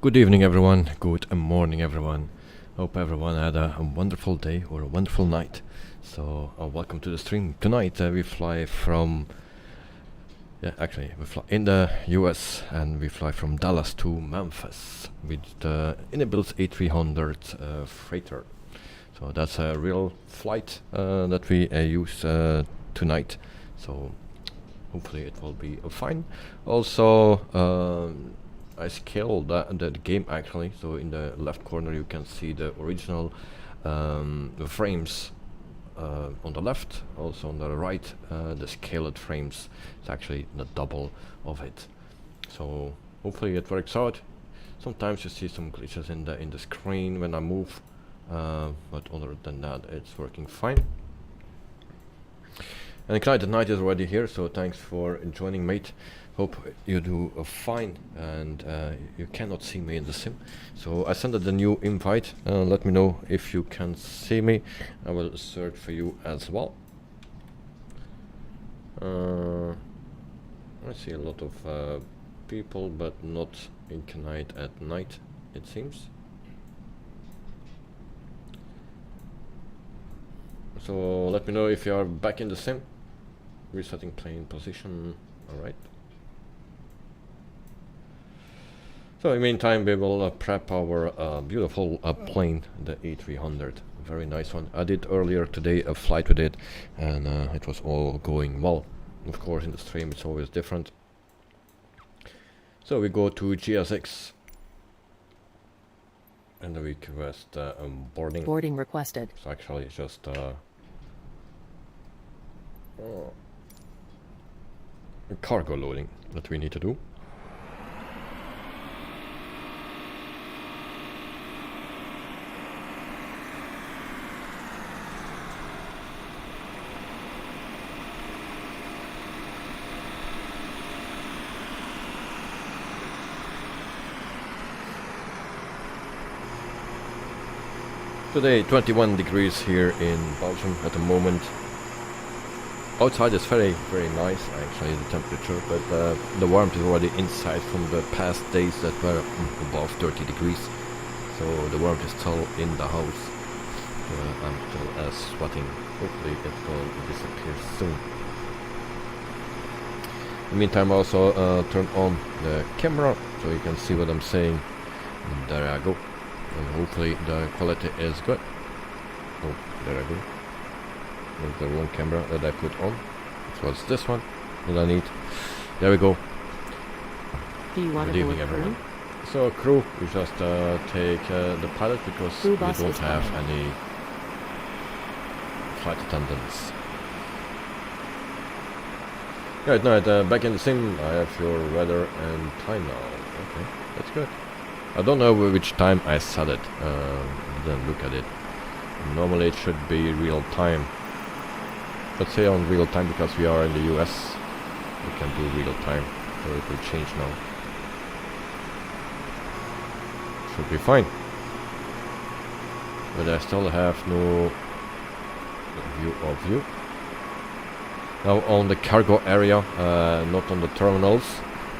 Good evening everyone, good morning everyone. Hope everyone had a wonderful day or a wonderful night. So welcome to the stream. Tonight we fly from, we fly in the US and we fly from Dallas to Memphis with the inibuilds A300 freighter. So that's a real flight that we use tonight. So hopefully it will be fine. Also I scaled the game actually, so in the left corner you can see the original frames on the left, also on the right the scaled frames. It's actually the double of it. So hopefully it works out. Sometimes you see some glitches in the screen when I move, but other than that it's working fine. And the night is already here, so thanks for joining, mate. Hope you do fine, and you cannot see me in the sim. So I sent a new invite. Let me know if you can see me. I will search for you as well. I see a lot of people, but not in Knight at night, it seems. So let me know if you are back in the sim. Resetting plane position. Alright. So in the meantime we will prep our beautiful plane, the A300. Very nice one. I did earlier today a flight with it and it was all going well. Of course in the stream it's always different. So we go to GSX and then we request boarding. Boarding requested. So actually it's just cargo loading that we need to do. Today 21 degrees here in Belgium at the moment. Outside is very nice actually, the temperature, but the warmth is already inside from the past days that were above 30 degrees. So the warmth is still in the house. I'm still sweating. Hopefully it will disappear soon. In the meantime I also turn on the camera so you can see what I'm saying. And there I go. And hopefully the quality is good. Oh, there I go. There's the wrong camera that I put on. It was this one that I need. There we go. Do you want Good evening everyone. So crew, we just take the pilot because we don't have any flight attendants. Right, now back in the sim I have your weather and time now. Okay, that's good. I don't know which time I set it, then look at it. Normally it should be real time. Let's say on real time because we are in the US. We can do real time, so it will change now. Should be fine. But I still have no view of you. Now on the cargo area, not on the terminals,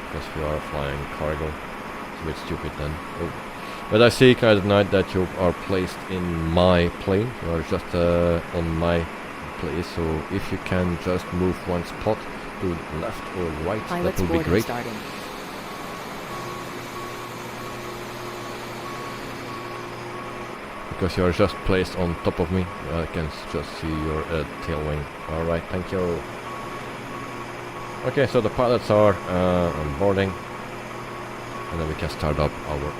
because we are flying cargo. A bit stupid then. Oh. But I see kind of night that you are placed in my plane. You are just on my place. So if you can just move one spot to the left or right, that would be great. Starting. Because you are just placed on top of me, I can just see your tail wing. All right, thank you. Okay, so the pilots are on boarding. And then we can start up our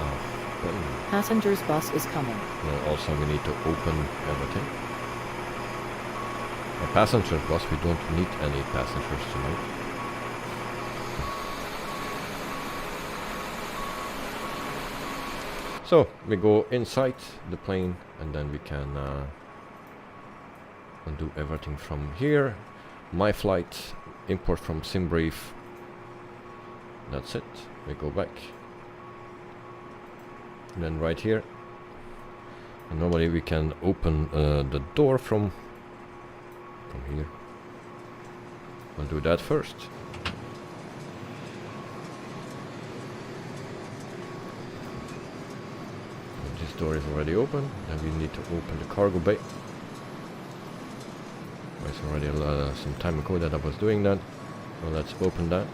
plane. Passengers bus is coming. Also we need to open everything. A passenger bus, we don't need any passengers tonight. So we go inside the plane and then we can undo everything from here. My flight, import from SimBrief. That's it. We go back. And then right here, and normally we can open the door from here. We'll do that first. door is already open. Then we need to open the cargo bay. It's already some time ago that I was doing that. So let's open that.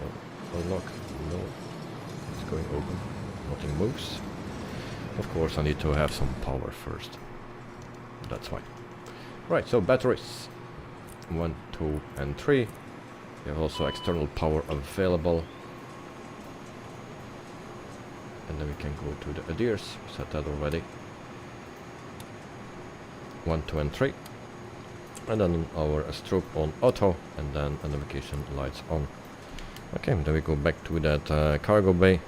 Oh, unlock. No. It's going open. Nothing moves. Of course I need to have some power first. That's fine. Right, so batteries. 1, 2 and 3. We have also external power available. And then we can go to the adheres. Set that already. 1, 2 and 3. And then our strobe on auto, and then a navigation lights on. Okay, then we go back to that cargo bay.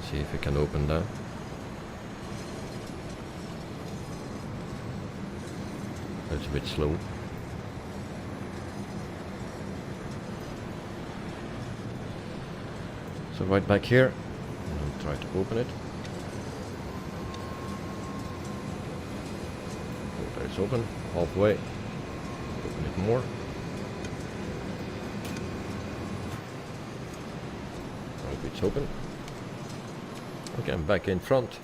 See if we can open that. It's a bit slow. So right back here, and try to open it. Oh, there it's open, halfway. Open it more. Hope it's open. Okay, I'm back in front.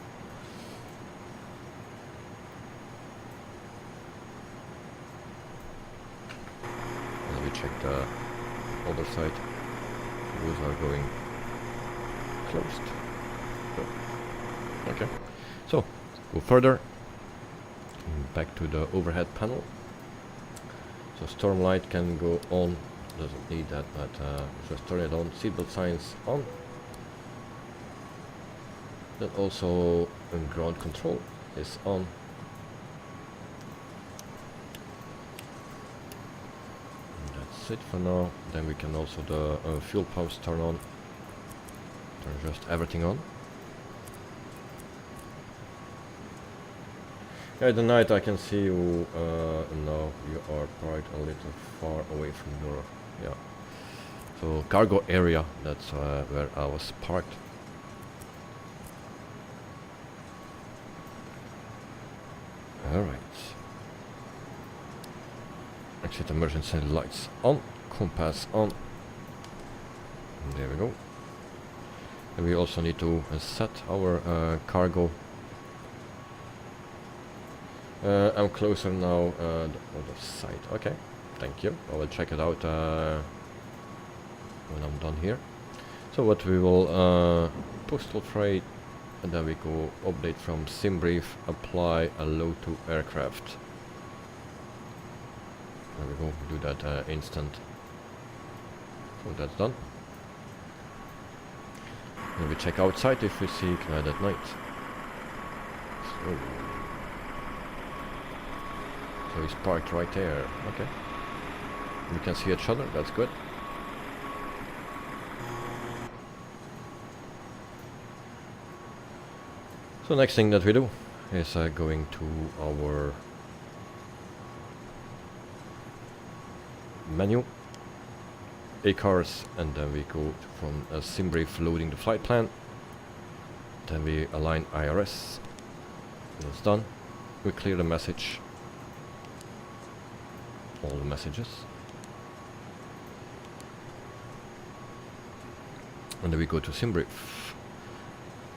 Let me check the other side. Those are going closed. Good. Okay, so go further. Back to the overhead panel. So storm light can go on. Doesn't need that, but just turn it on. Seatbelt signs on. Then also ground control is on. And that's it for now. Then we can also the fuel pumps turn on. Turn just everything on. Yeah, at the night I can see you now. You are parked a little far away from your so cargo area. That's where I was parked. Alright. Exit emergency lights on. Compass on. And there we go. And we also need to set our cargo. I'm closer now the other side. Okay, thank you. I will check it out when I'm done here. So what we will postal freight, and then we go update from SimBrief, apply a load to aircraft. There we go, do that instant. So that's done. Then we check outside if we see CNAD at night. So he's parked right there. Okay. We can see each other, that's good. So next thing that we do is going to our menu, ACARS, and then we go from SimBrief loading the flight plan. Then we align IRS. That's done. We clear the message. All the messages. And then we go to SimBrief.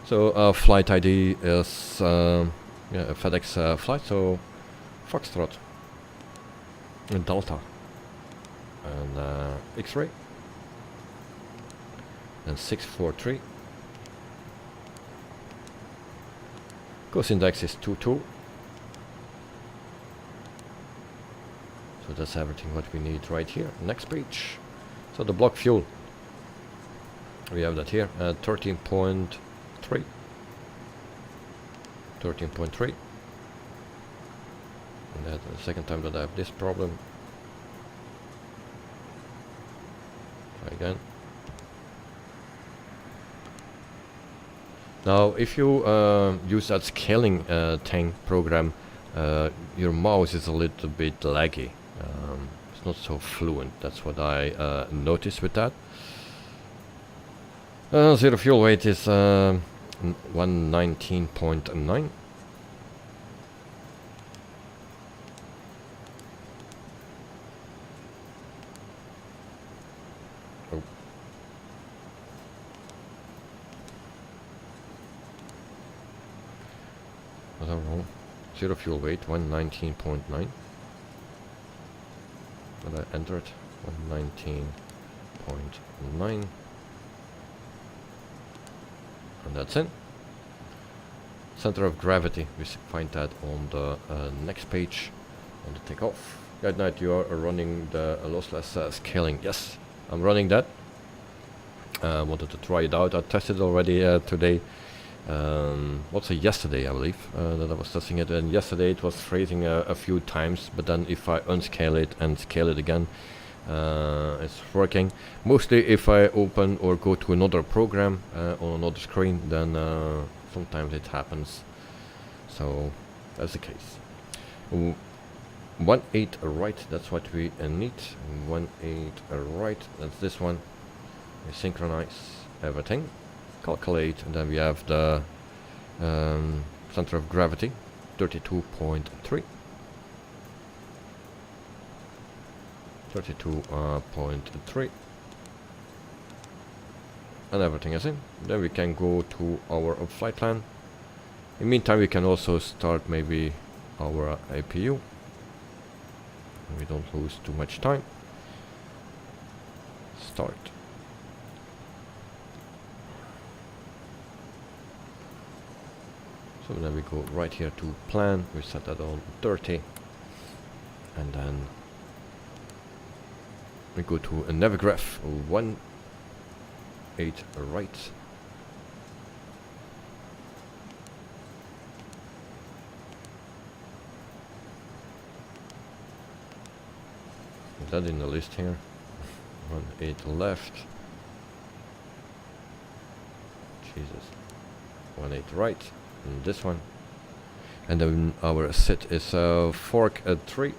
So flight ID is a FedEx flight, so Foxtrot and Delta and X-ray and 643. Course index is 22. So that's everything what we need right here. Next page. So the block fuel. We have that here at 13.3. 13.3. And that's the second time that I have this problem. Try again. Now if you use that scaling tank program, your mouse is a little bit laggy. It's not so fluent. That's what I noticed with that. Zero fuel weight is 119.9. Oh. Was I wrong? Zero fuel weight, 119.9. But I entered 119.9. And that's it. Center of gravity, we find that on the next page, on the takeoff. Right now you are running the lossless scaling. Yes, I'm running that. Wanted to try it out. I tested already today. Also yesterday, I believe, that I was testing it. And yesterday it was freezing a few times, but then if I unscale it and scale it again, it's working. Mostly if I open or go to another program on another screen, then sometimes it happens. So that's the case. 1.8 right, that's what we need. 1.8 right, that's this one. We synchronize everything, calculate, and then we have the center of gravity, 32.3. 32.3, and everything is in. Then we can go to our flight plan. In the meantime, we can also start maybe our APU. We don't lose too much time. Start. So then we go right here to plan. We set that on 30, and then we go to a Navigraph 1.8 right. Is that in the list here? 1.8 left. Jesus. 1.8 right. And this one. And then our sit is fork at 3.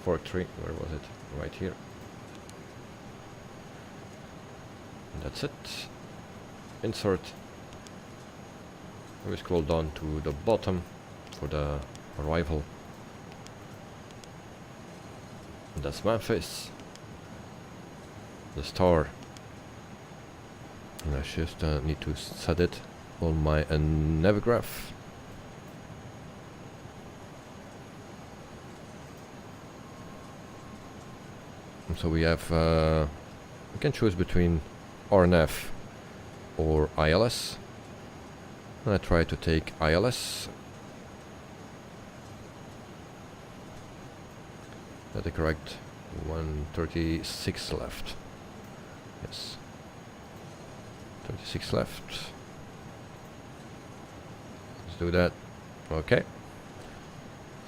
Fork 3, where was it? Right here. And that's it. Insert. We scroll down to the bottom for the arrival. And that's Memphis. The star. And I just need to set it on my Navigraph. So we have, we can choose between RNF or ILS. And I try to take ILS. That's the correct 136 left. Yes. 36 left. Let's do that. Okay.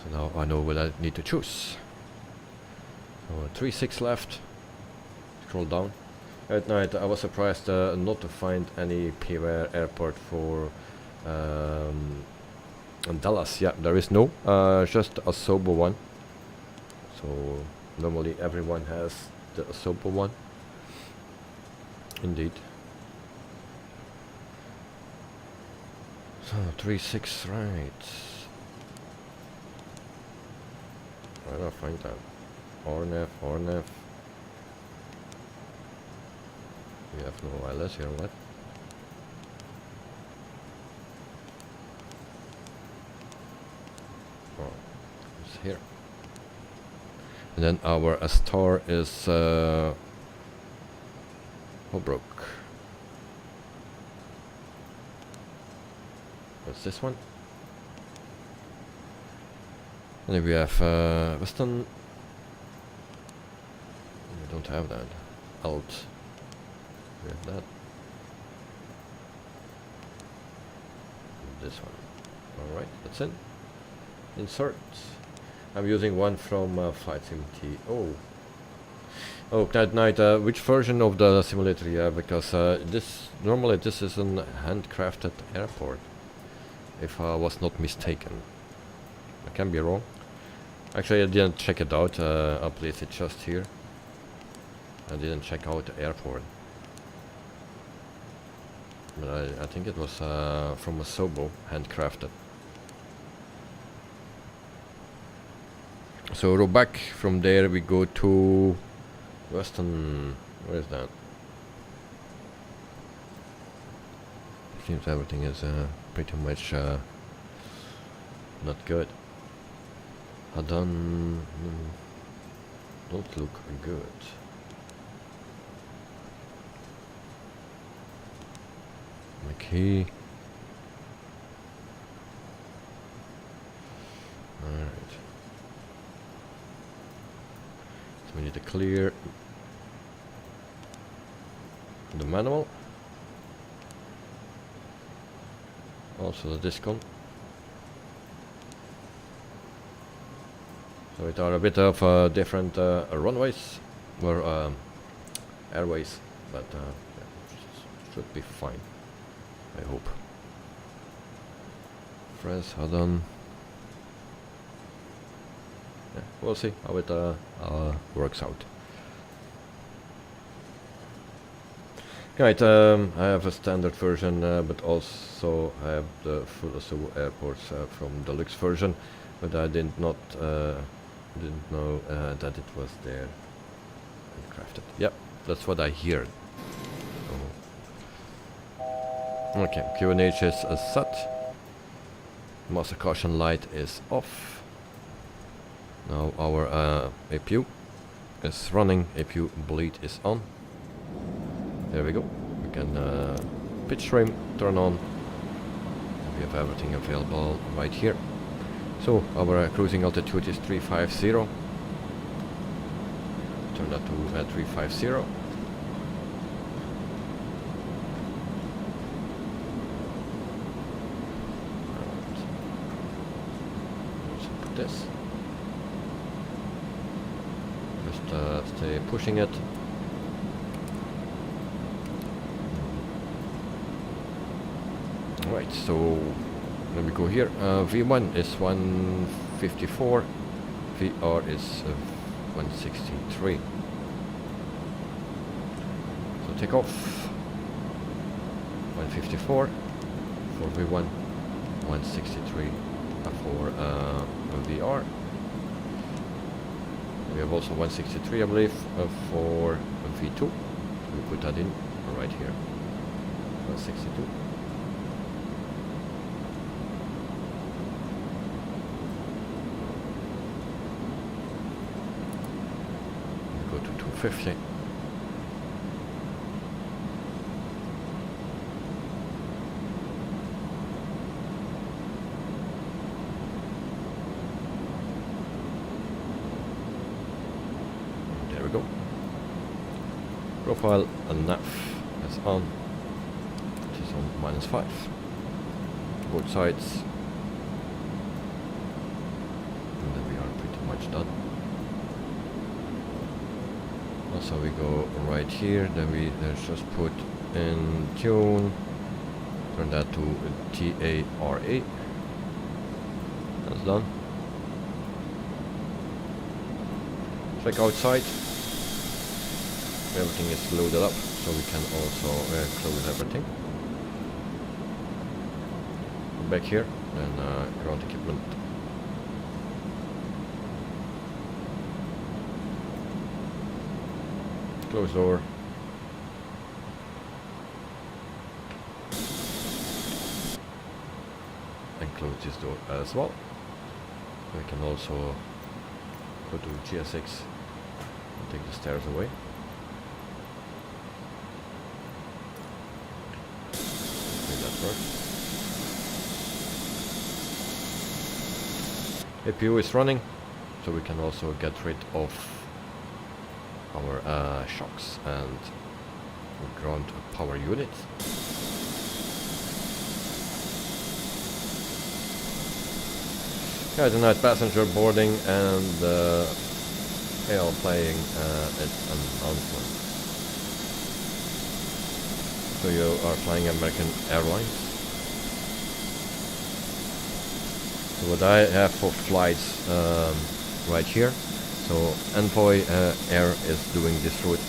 So now I know what I need to choose. So 36 left. Scroll down. At night I was surprised not to find any PWare airport for Dallas. Yeah, there is no. Just a Sobo one. So normally everyone has the Sobo one. Indeed. So 36 right. Where do I find that? RNF. We have no ILS here, what? Oh, it's here. And then our star is Holbrook. What's this one? And then we have Western. We don't have that. Alt. We have that. And this one. Alright, that's it. Insert. I'm using one from Flight Sim T. Oh, that night. Which version of the simulator you have? Because this normally this is an handcrafted airport, if I was not mistaken. I can be wrong. Actually, I didn't check it out. I'll place it just here. I didn't check out the airport, but I think it was from a Sobo, handcrafted. So row back from there, we go to Western. Where is that? seems everything is pretty much not good. Don't look good. My key. Alright. So we need to clear the manual. Also the discon. So it are a bit of different runways or airways, but yeah, should be fine, I hope. Press, hold on. Yeah, we'll see how it works out. Right, I have a standard version, but also I have the full SU airports from deluxe version, but I didn't know that it was there and crafted. Yep, that's what I hear. So. Okay, QNH is set. Master caution light is off. Now our APU is running. APU bleed is on. There we go. We can pitch trim turn on. We have everything available right here. So our cruising altitude is 350. Turn that to 350. Let's put this. Just stay pushing it. Right, so let me go here. V1 is 154, VR is 163. So take off 154 for V1, 163 for VR. We have also 163, I believe, for V2. We put that in right here. 162. Go to 250. There we go. Profile and nav is on. It is on -5. Both sides. And then we are pretty much done. Also we go right here, then we just put in tune, turn that to TARA. That's done. Check outside. Everything is loaded up, so we can also close everything. Back here, then ground equipment. Close door. And close this door as well. We can also go to GS6 and take the stairs away. Make that work. APU is running, so we can also get rid of our shocks and ground power unit. Yeah, tonight passenger boarding and AL playing its announcement. So you are flying American Airlines. So what I have for flights right here. So Envoy Air is doing this route,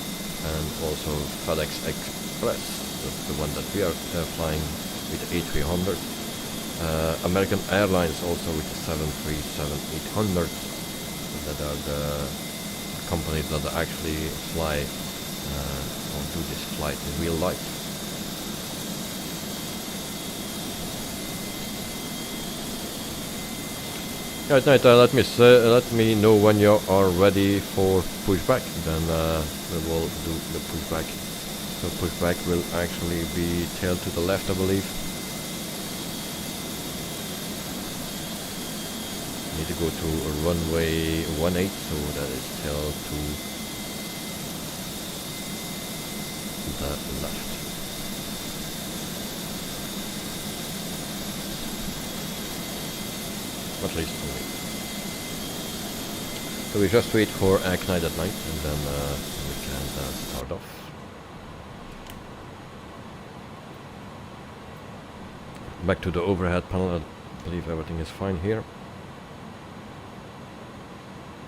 and also FedEx Express, that's the one that we are flying with the A300. American Airlines also with the 737-800. That are the companies that actually fly or do this flight in real life. Right, night. Let me know when you are ready for pushback. Then we will do the pushback. So pushback will actually be tail to the left, I believe. Need to go to runway 18, so that is tail to the left. At least for me. So we just wait for Knight at night, and then we can start off. Back to the overhead panel. I believe everything is fine here.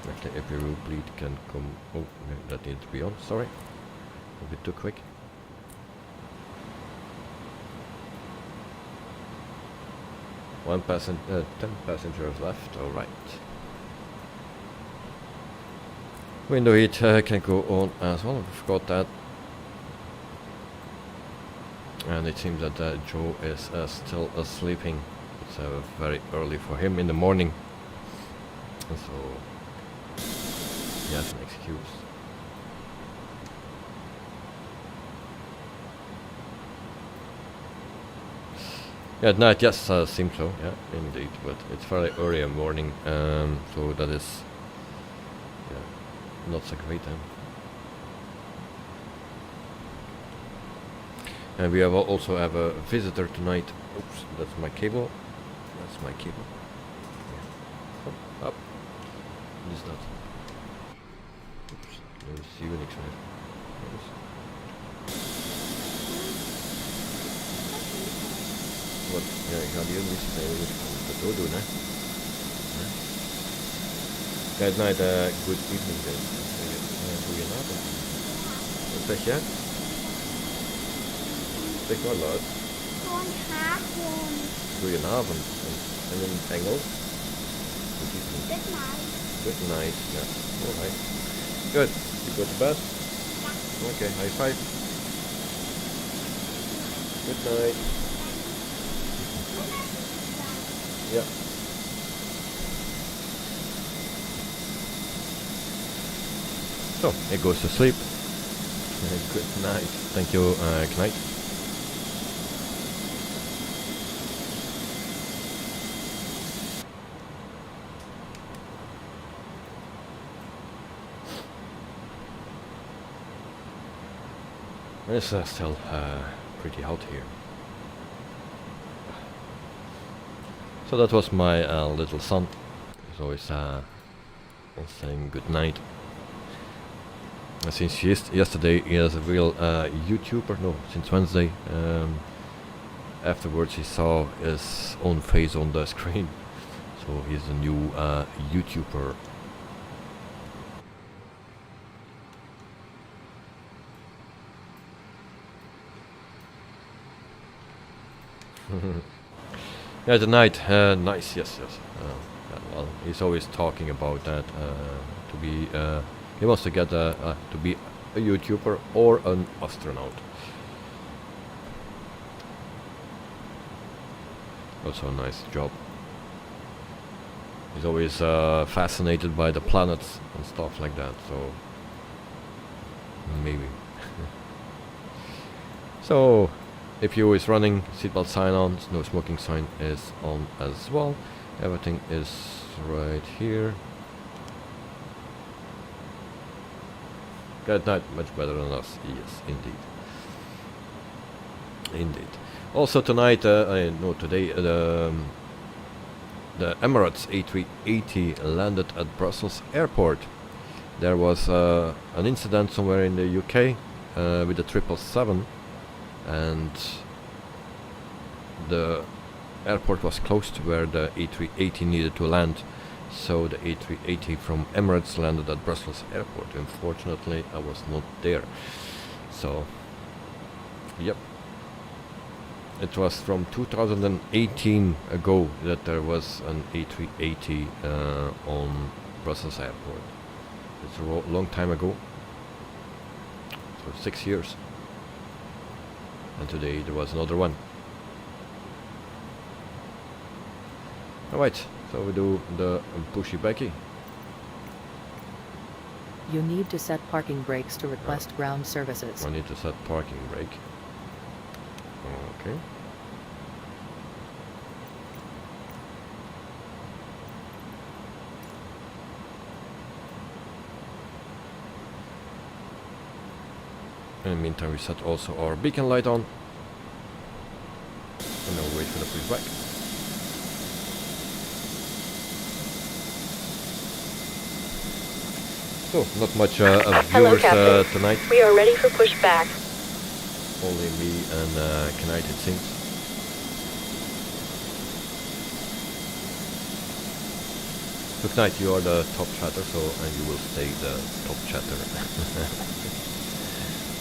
Actually, if your bleed can come. Oh, that needs to be on. Sorry, a bit too quick. One 10 passengers left. All right. Window heat can go on as well. I forgot that. And it seems that Joe is still sleeping. It's very early for him in the morning. And so he has an excuse. Yeah, at night, yes, seems so, yeah, indeed, but it's very early in the morning, so that is, yeah, not so great then. And we also have a visitor tonight. Oops, that's my cable. That's my cable. Yeah. Oh, up. What is that? Oops, no, see you next time. Wat? Ja, ik ga die ook niet eigenlijk dat doordoen, hè. Ja. Good night, good evening then. Goedenavond. Wat zeg je? Zeg maar luid. Goedenavond. Goedenavond. En in het Engels? Good evening. Good night. Good night, yeah. Alright. Good. You go to bed? Yeah. Okay, high five. Good night. Yeah. So, it goes to sleep. Good night. Thank you, Knight. It's still pretty hot here. So that was my little son. He's always saying good night. Since yesterday he is a real YouTuber. No, since Wednesday. Afterwards he saw his own face on the screen. So he's a new YouTuber. Yeah, the night, nice, yes. Yeah, well, he's always talking about that. To be, he wants to get to be a YouTuber or an astronaut. Also a nice job. He's always fascinated by the planets and stuff like that. So maybe. So. If you is running, seatbelt sign on, no smoking sign is on as well. Everything is right here. Good night, much better than us. Yes, indeed. Indeed. Also tonight, today, the Emirates A380 landed at Brussels airport. There was an incident somewhere in the UK with the 777. And the airport was closed where the A380 needed to land, so the A380 from Emirates landed at Brussels airport. Unfortunately, I was not there. So, yep. It was from 2018 ago that there was an A380 on Brussels airport. It's a long time ago. So 6 years. And today there was another one. Alright, So we do the pushy Becky. You need to set parking brakes to request ground services. I need to set parking brake. Okay. In the meantime, we set also our beacon light on. And then we'll wait for the pushback. So, not much of viewers tonight. We are ready for pushback. Only me and Knight, it seems. So Knight, you are the top chatter, so and you will stay the top chatter.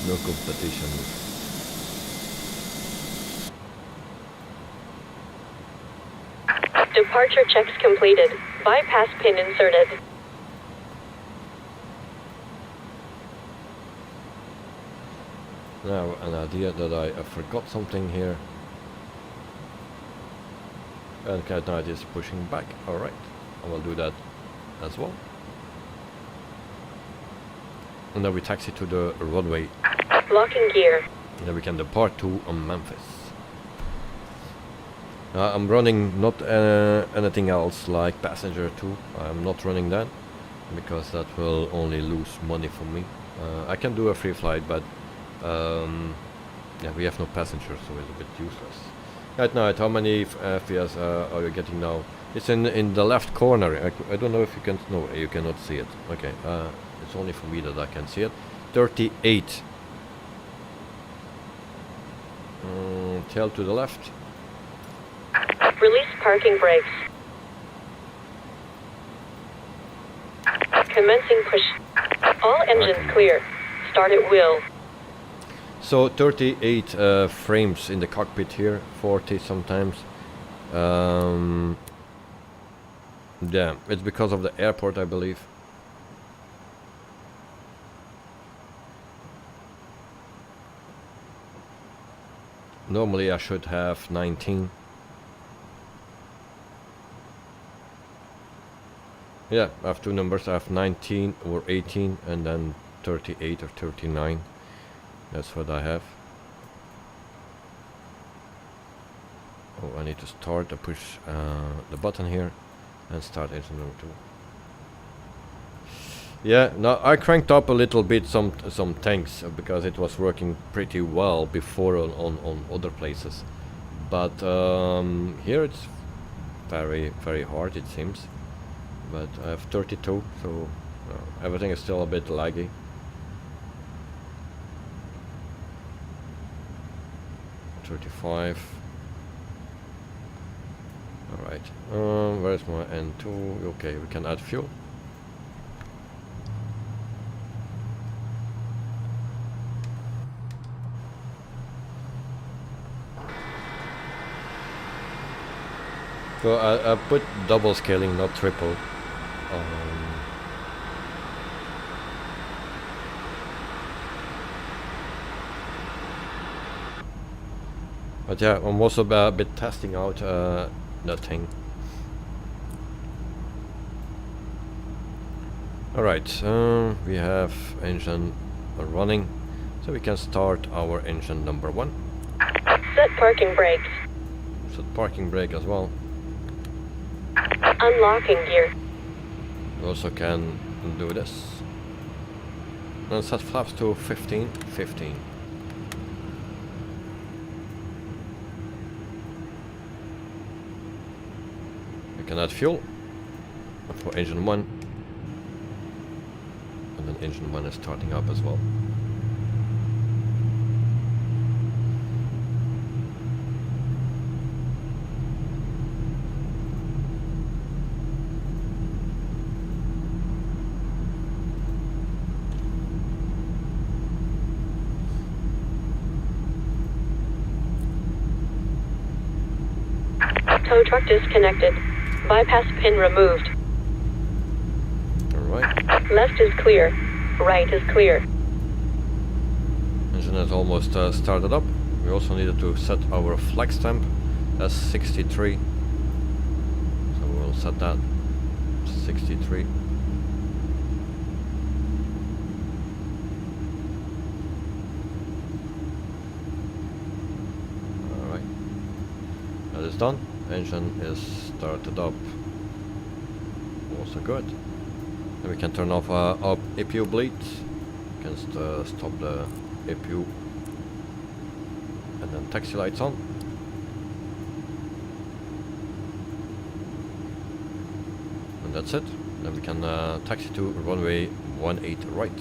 No competition. Departure checks completed. Bypass pin inserted. Now, an idea that I forgot something here. And Knight is pushing back. Alright, I will do that as well. And then we taxi to the runway. Locking gear. And then we can depart to Memphis. I'm running not anything else like passenger 2. I'm not running that because that will only lose money for me. I can do a free flight, but yeah, we have no passengers, so it's a bit useless. Right now, how many FPS are you getting now? It's in the left corner. I don't know if you can. No, you cannot see it. Okay, it's only for me that I can see it. 38. Tail to the left. Release parking brakes. Commencing push. All engines clear. Start at will. So 38 frames in the cockpit here, 40 sometimes. Yeah, it's because of the airport, I believe. Normally I should have 19. Yeah, I have two numbers. I have 19 or 18 and then 38 or 39. That's what I have. Oh, I need to start. I push the button here and start engine number 2. Yeah, now I cranked up a little bit some tanks because it was working pretty well before on other places. But here it's very hard, it seems. But I have 32, so everything is still a bit laggy. $35. Alright, where's my N2? Okay, we can add fuel. So I put double scaling, not triple. But yeah, I'm also a bit testing out that thing. Alright, we have engine running, so we can start our engine number 1. Set parking brakes. Set parking brake as well. Unlocking gear. We also can do this. And set flaps to 15. We can add fuel for engine 1. And then engine 1 is starting up as well. Tow truck disconnected. Bypass pin removed. Alright. Left is clear. Right is clear. Engine is almost started up. We also needed to set our flex temp as 63. So we'll set that 63. Alright, that is done. Engine is started up. Also good. Then we can turn off our APU bleeds. We can stop the APU. And then taxi lights on. And that's it. Then we can taxi to runway 18 right.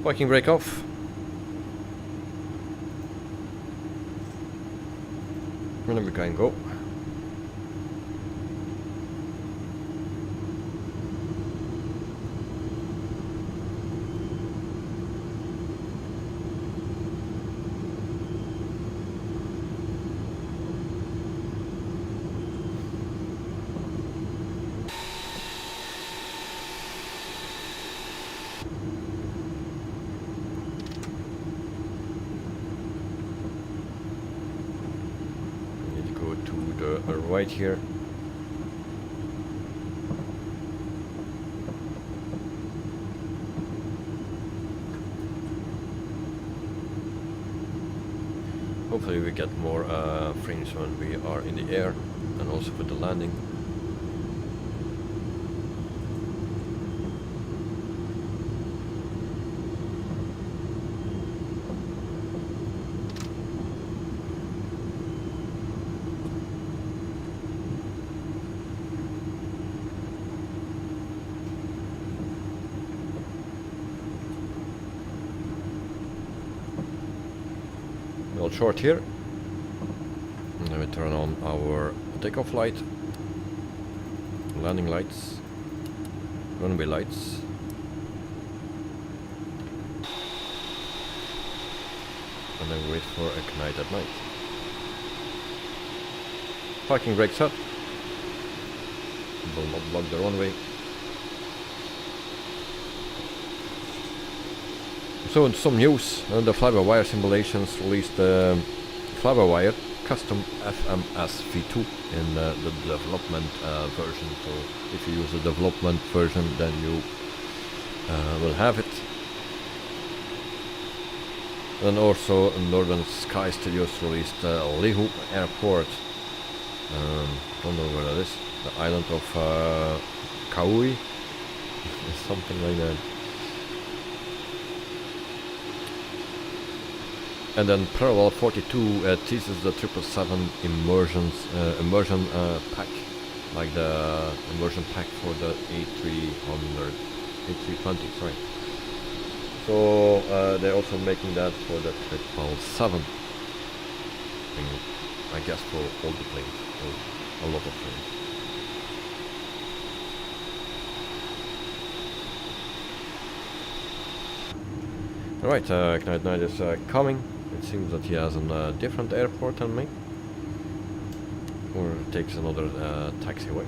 Parking brake off. And then we can go. Right here. Hopefully we get more frames when we are in the air and also for the landing. Short here, and then we turn on our takeoff light, landing lights, runway lights, and then wait for ignite at night. Parking brake set, will not block the runway. So in some news, the fly-by-wire simulations released the fly-by-wire custom FMS-V2 in the development version. So if you use the development version, then you will have it. And also Northern Sky Studios released Lehu Airport. Don't know where that is. The island of Kauai, something like that. And then Parallel 42 teases the 777 immersion pack, like the immersion pack for the A300, A320, sorry. So they're also making that for the 777, I guess for all the planes, or a lot of planes. Alright, Ignite Night is coming. It seems that he has a different airport than me. Or takes another taxiway.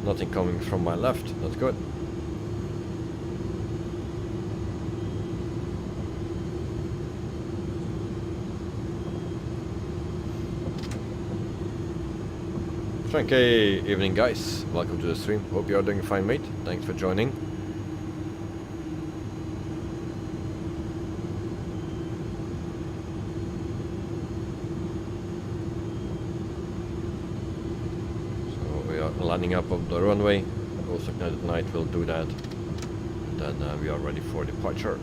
Nothing coming from my left, that's good. Okay, evening guys, welcome to the stream. Hope you are doing fine, mate. Thanks for joining. So we are landing up on the runway. Also Ignite Night will do that. And then we are ready for departure.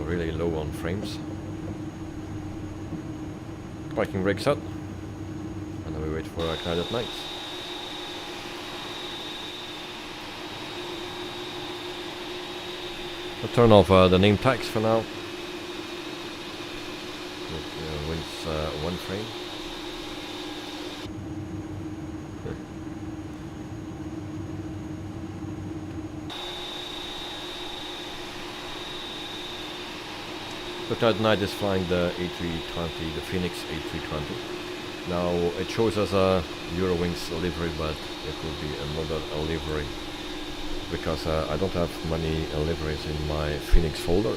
Really low on frames. Parking brake set, and then we wait for Ignite Night. I'll turn off the name tags for now. It wins one frame. So tonight is flying the A320, the Phoenix A320. Now it shows us a Eurowings livery, but it will be another livery because I don't have many liveries in my Phoenix folder.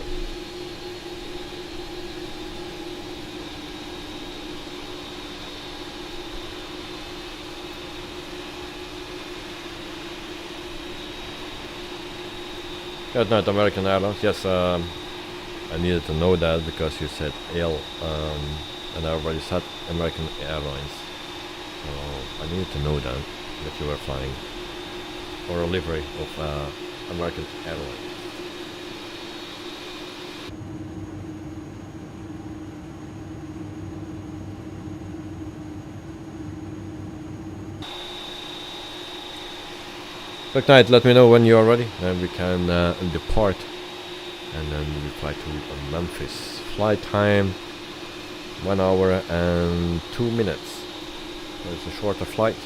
Good night, American Airlines. Yes, I needed to know that because you said L, and I already said American Airlines. So I needed to know that you were flying or a livery of American Airlines. Good night, let me know when you are ready and we can depart, and then we fly to Memphis. Flight time 1 hour and 2 minutes. So it's a shorter flight,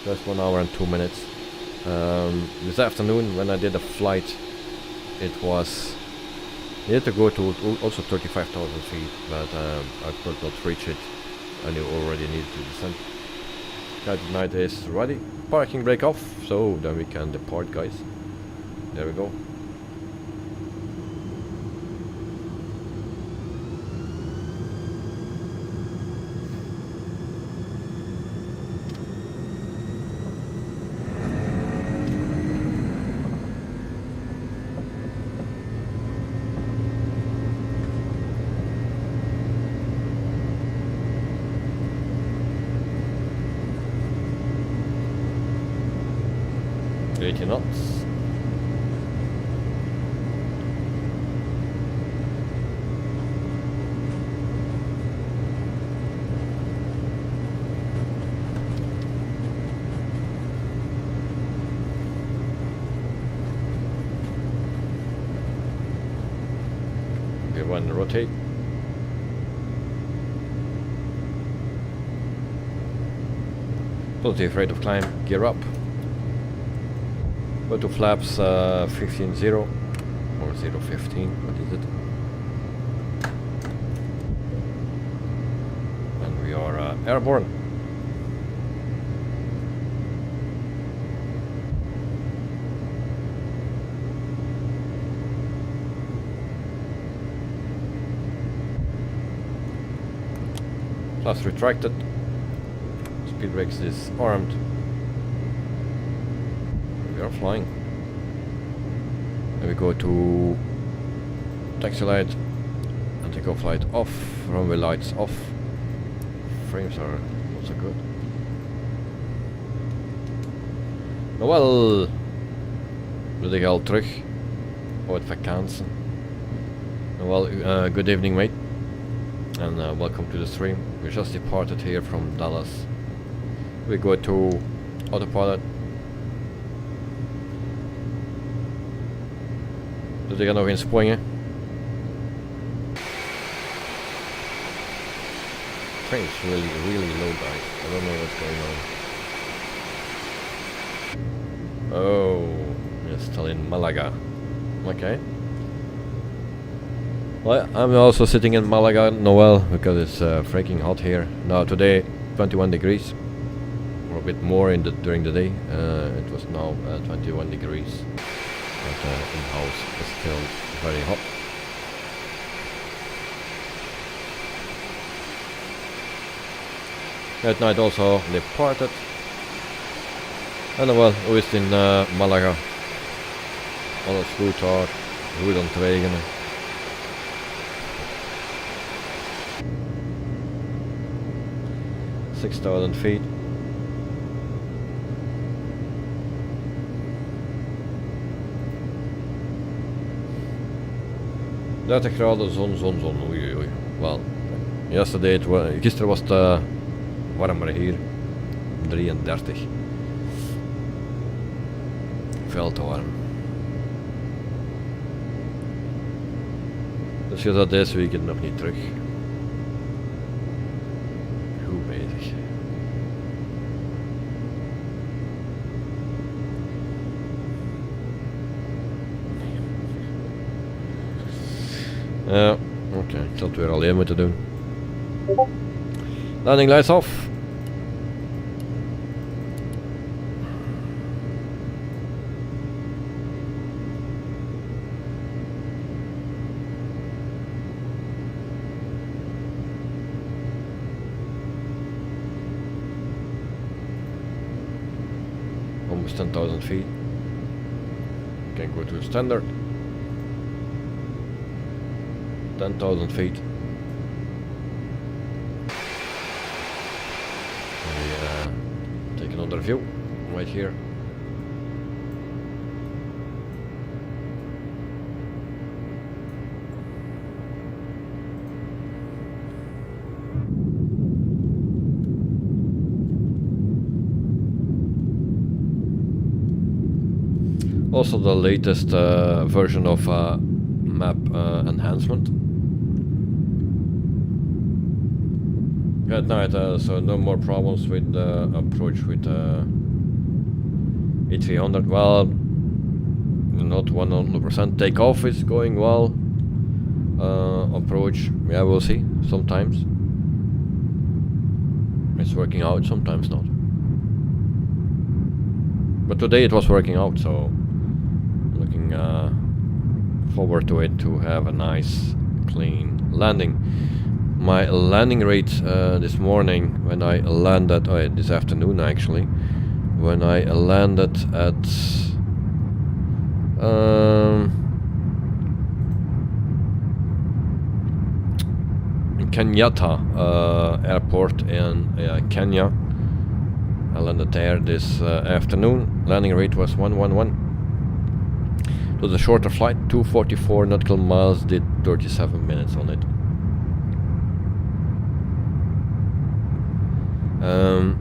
just 1 hour and 2 minutes. This afternoon when I did a flight, it was needed to go to also 35,000 feet, but I could not reach it. I already needed to descend. Good night is ready. Parking brake off, so then we can depart, guys. There we go. Knots. Okay, one rotate. Positive rate of climb, gear up. Go to flaps 15.0 or 0.15, what is it? And we are airborne. Flaps retracted. Speed brakes disarmed. We are flying. And we go to taxi light and takeoff light off, runway lights off. Frames are not so good. Nou wel, wil ik al terug uit vakantie. Nou wel, good evening mate, and welcome to the stream. We just departed here from Dallas. We go to autopilot. Dus ik ga nog eens springen. Train's really low, guys. I don't know what's going on. Oh, it's still in Malaga. Okay. Well, I'm also sitting in Malaga, Noel, because it's freaking hot here. Now today, 21 degrees, or a bit more during the day. It was now 21 degrees. But in-house is still very hot. At night also departed. En wel, hoe is het in Malaga? Alles goed daar, goed aan het regenen. $6,000 feet. $30 graden, zon. Oei. Wel, gisteren was het warmer hier. 33. Veel te warm. Dus je zat deze weekend nog niet terug. Goed bezig. Ja, oké. Zat weer alleen moeten doen. Landing lights off. Almost 10,000 feet. Can go to standard. 10,000 feet. We take another view right here. Also the latest version of map enhancement. At night, so no more problems with the approach with A300. Well, not 100%. Takeoff is going well. Approach, yeah, we'll see. Sometimes it's working out, sometimes not. But today it was working out, so looking forward to it, to have a nice, clean landing. My landing rate this morning when I landed, this afternoon actually, when I landed at Kenyatta airport in Kenya. I landed there this afternoon. Landing rate was 111. It was a shorter flight, 244 nautical miles, did 37 minutes on it.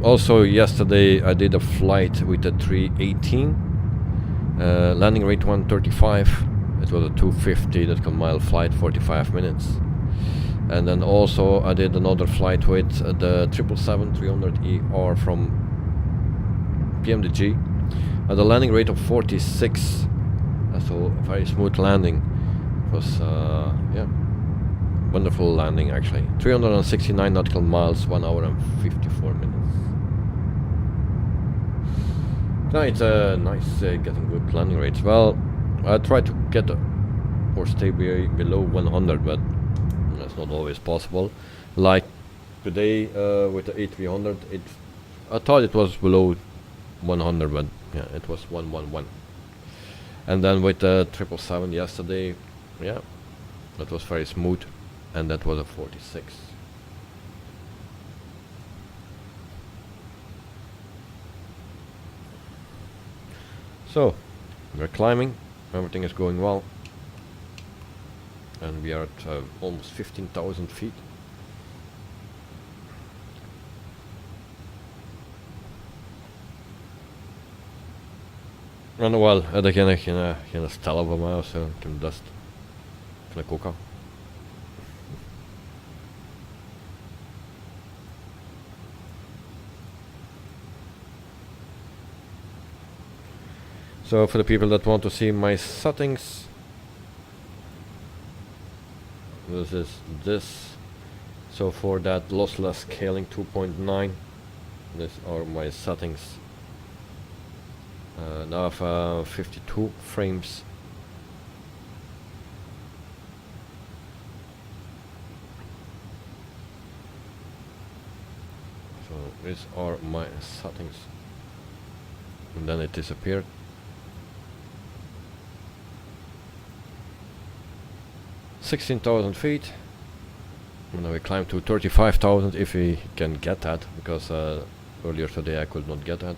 Also yesterday I did a flight with a 318, landing rate 135. It was a 250 nautical mile flight, 45 minutes. And then also I did another flight with the 777-300ER from PMDG at a landing rate of 46. So a very smooth landing. It was yeah, wonderful landing actually. 369 nautical miles, 1 hour and 54 minutes. Nice, getting good landing rates. Well, I try to get or stay below 100, but that's not always possible. Like today with the A300, I thought it was below 100, but yeah, it was 111. And then with the 777 yesterday, yeah, that was very smooth, and that was a 46. So we're climbing, everything is going well, and we are at almost 15,000 feet. En wel, dat geen stellen van mij of zo. Ik heb dat van de coca. So for the people that want to see my settings, this is this. So for that lossless scaling 2.9, these are my settings. Now I have 52 frames. So these are my settings. And then it disappeared. $16,000 feet. And now we climb to 35,000 if we can get that, because earlier today I could not get that.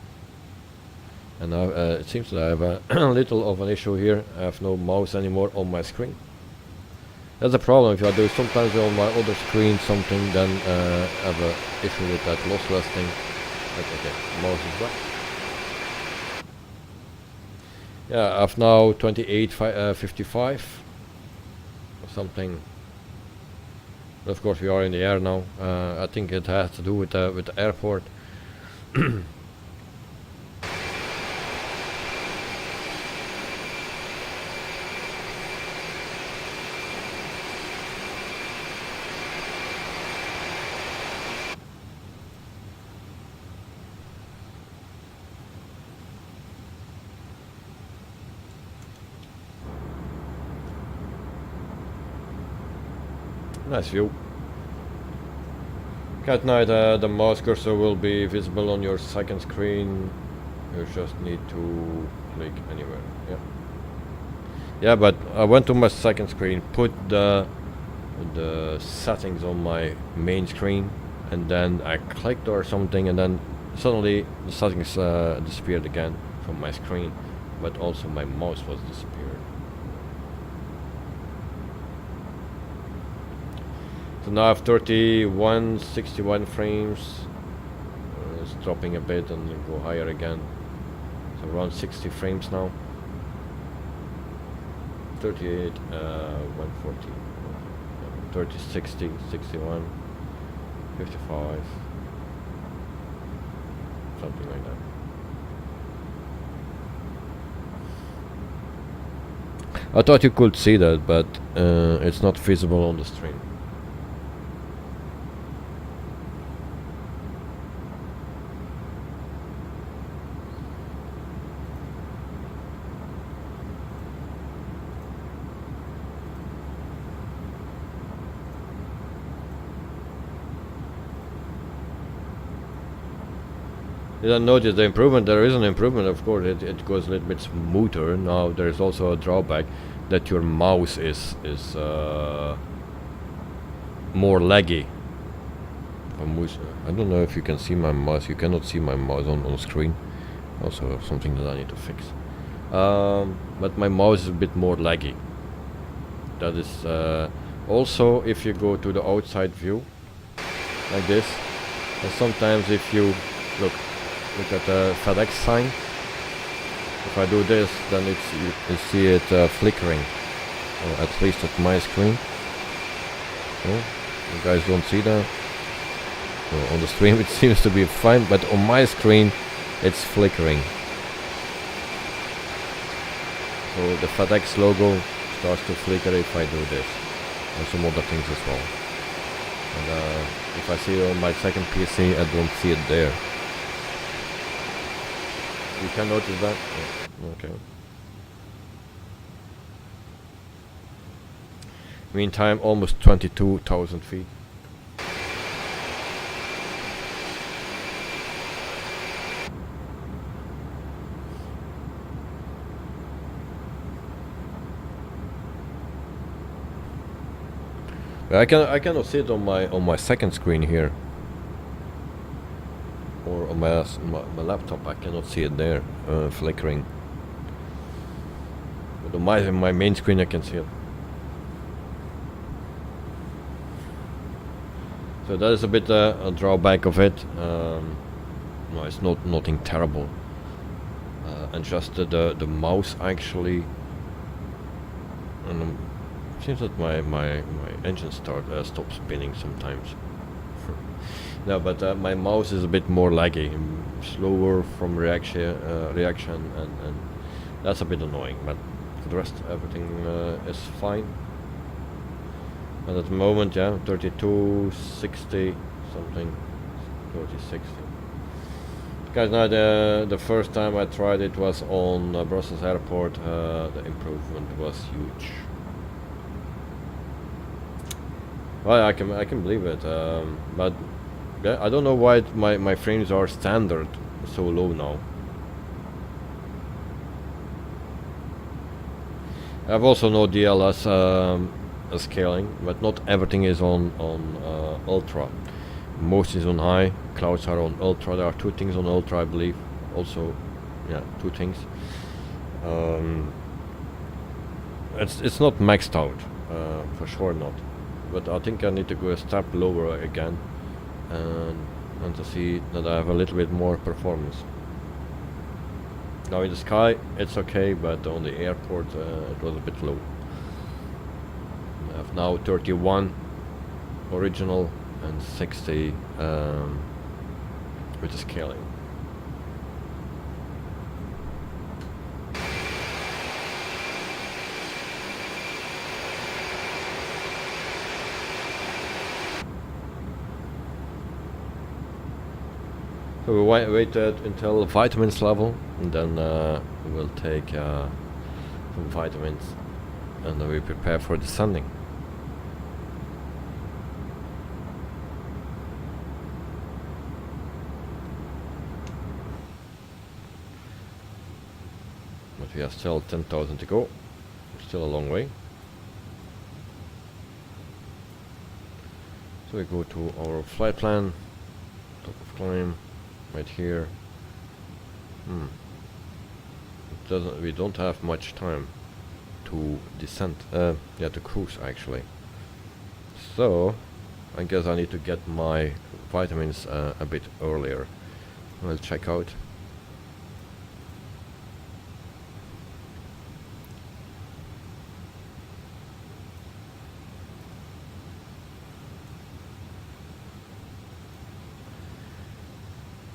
And now it seems that I have a little of an issue here. I have no mouse anymore on my screen. That's a problem. If I do sometimes on my other screen something, then I have an issue with that lossless thing. But okay, mouse is back. Yeah, I have now 28.55 or something. But of course we are in the air now. I think it has to do with the airport. Nice view. At night the mouse cursor will be visible on your second screen. You just need to click anywhere. Yeah, but I went to my second screen, put the settings on my main screen, and then I clicked or something, and then suddenly the settings disappeared again from my screen, but also my mouse was disappeared. So now I have 61 frames. It's dropping a bit and then go higher again. So around 60 frames now. 38, 140, 30, 60, 61, 55, something like that. I thought you could see that, but it's not visible on the stream. You don't notice the improvement. There is an improvement, of course. It goes a little bit smoother. Now there is also a drawback that your mouse is more laggy. I don't know if you can see my mouse. You cannot see my mouse on screen. Also something that I need to fix. But my mouse is a bit more laggy. That is also if you go to the outside view like this, and sometimes if you look at the FedEx sign. If I do this, then you see it flickering, at least at my screen. Oh, you guys don't see that? Well, on the stream it seems to be fine, but on my screen it's flickering. So the FedEx logo starts to flicker if I do this, and some other things as well. And if I see it on my second PC, I don't see it there. You can notice that? Oh, okay. Meantime, almost 22,000 feet. I cannot see it on my second screen here. Or on my laptop, I cannot see it there, flickering. But on my main screen, I can see it. So that is a bit a drawback of it. No, it's nothing terrible. And just the mouse actually. And it seems that my engine stops spinning sometimes. No, but my mouse is a bit more laggy, slower from reaction, and that's a bit annoying. But for the rest, everything is fine. And at the moment, yeah, 3260 something, 3060. Guys, now the first time I tried it was on Brussels Airport. The improvement was huge. Well, I can believe it, but. Yeah, I don't know why my frames are standard so low now. I have also no DLS scaling, but not everything is on ultra. Most is on high, clouds are on ultra. There are two things on ultra, I believe. Also, yeah, two things. It's not maxed out, for sure not. But I think I need to go a step lower again. And to see that I have a little bit more performance. Now in the sky it's okay, but on the airport it was a bit low. I have now 31 original and 60 with the scaling. So we waited until vitamins level, and then we'll take some vitamins, and then we prepare for descending. but we have still 10,000 to go. Still a long way. So we go to our flight plan, top of climb, right here. We don't have much time to descend, yeah, to cruise actually. So I guess I need to get my vitamins a bit earlier. We'll check out.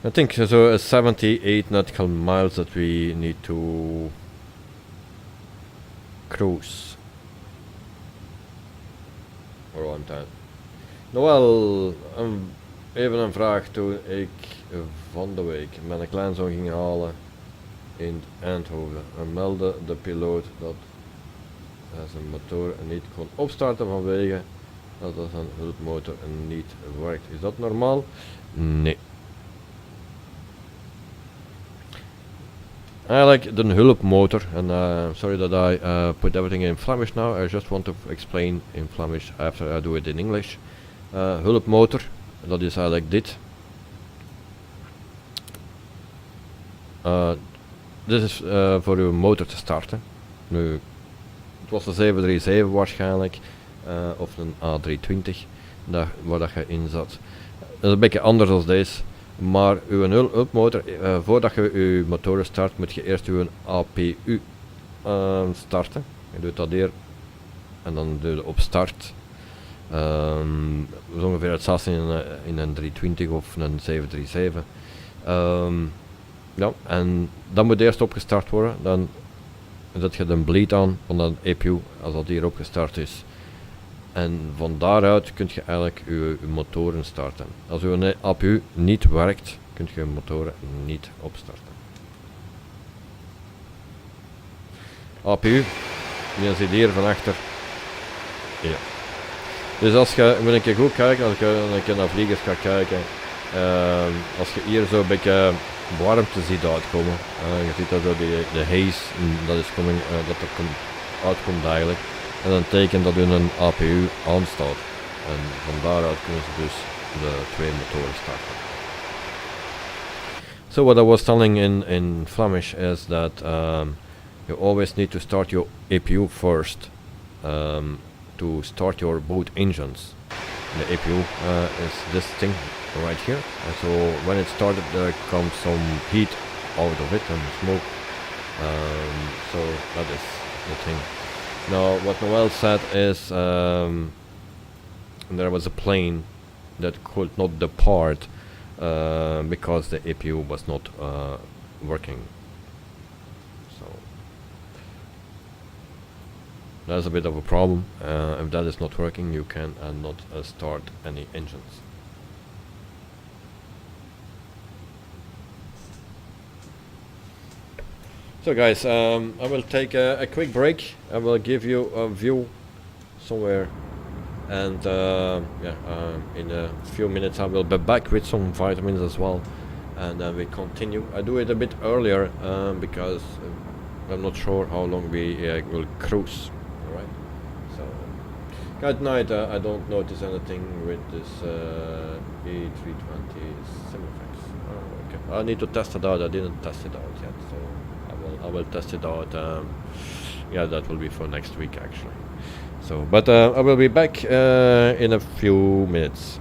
I think so 78 nautical miles that we need to cruise. Around that. Nou wel, even een vraag toen ik van de week mijn kleinzoon ging halen in Eindhoven. En meldde de piloot dat hij zijn motor niet kon opstarten vanwege dat zijn hulpmotor niet werkt. Is dat normaal? Nee. Eigenlijk de hulpmotor, and sorry that I put everything in Flemish now, I just want to explain in Flemish after I do it in English. Hulpmotor, dat is eigenlijk dit. Dit is voor uw motor te starten. Nu, het was een 737 waarschijnlijk, of een A320, waar dat je in zat. Dat is een beetje anders dan deze. Maar uw hulpmotor, voordat je uw motoren start, moet je eerst uw APU starten. Je doet dat hier en dan doe je op start. Zo ongeveer hetzelfde in een 320 of een 737. Ja, en dat moet eerst opgestart worden. Dan zet je de bleed aan van de APU als dat hier opgestart is. En van daaruit kun je eigenlijk je motoren starten. Als uw APU niet werkt, kun je motoren niet opstarten. APU, die zit hier van achter. Ja. Dus als je, moet een keer goed kijken, als je een keer naar vliegers gaat kijken, als je hier zo een beetje warmte ziet uitkomen, je ziet dat zo de haze, dat is coming, dat er uitkomt eigenlijk. En dan betekent dat een APU aanstaat. En van daaruit kunnen ze dus de twee motoren starten. So what I was telling in Flemish is that you always need to start your APU first to start your boat engines. The APU is this thing right here. And so when it started, there comes some heat out of it and smoke. So that is the thing. Now, what Noel said is there was a plane that could not depart because the APU was not working. So that's a bit of a problem. If that is not working, you can not start any engines. So guys, I will take a quick break. I will give you a view somewhere, and in a few minutes I will be back with some vitamins as well, and then we continue. I do it a bit earlier because I'm not sure how long we will cruise. Alright, so at night I don't notice anything with this A320 Simifex. Okay, I need to test it out. I didn't test it out yet, so I will test it out. Yeah, that will be for next week actually. So, but I will be back in a few minutes.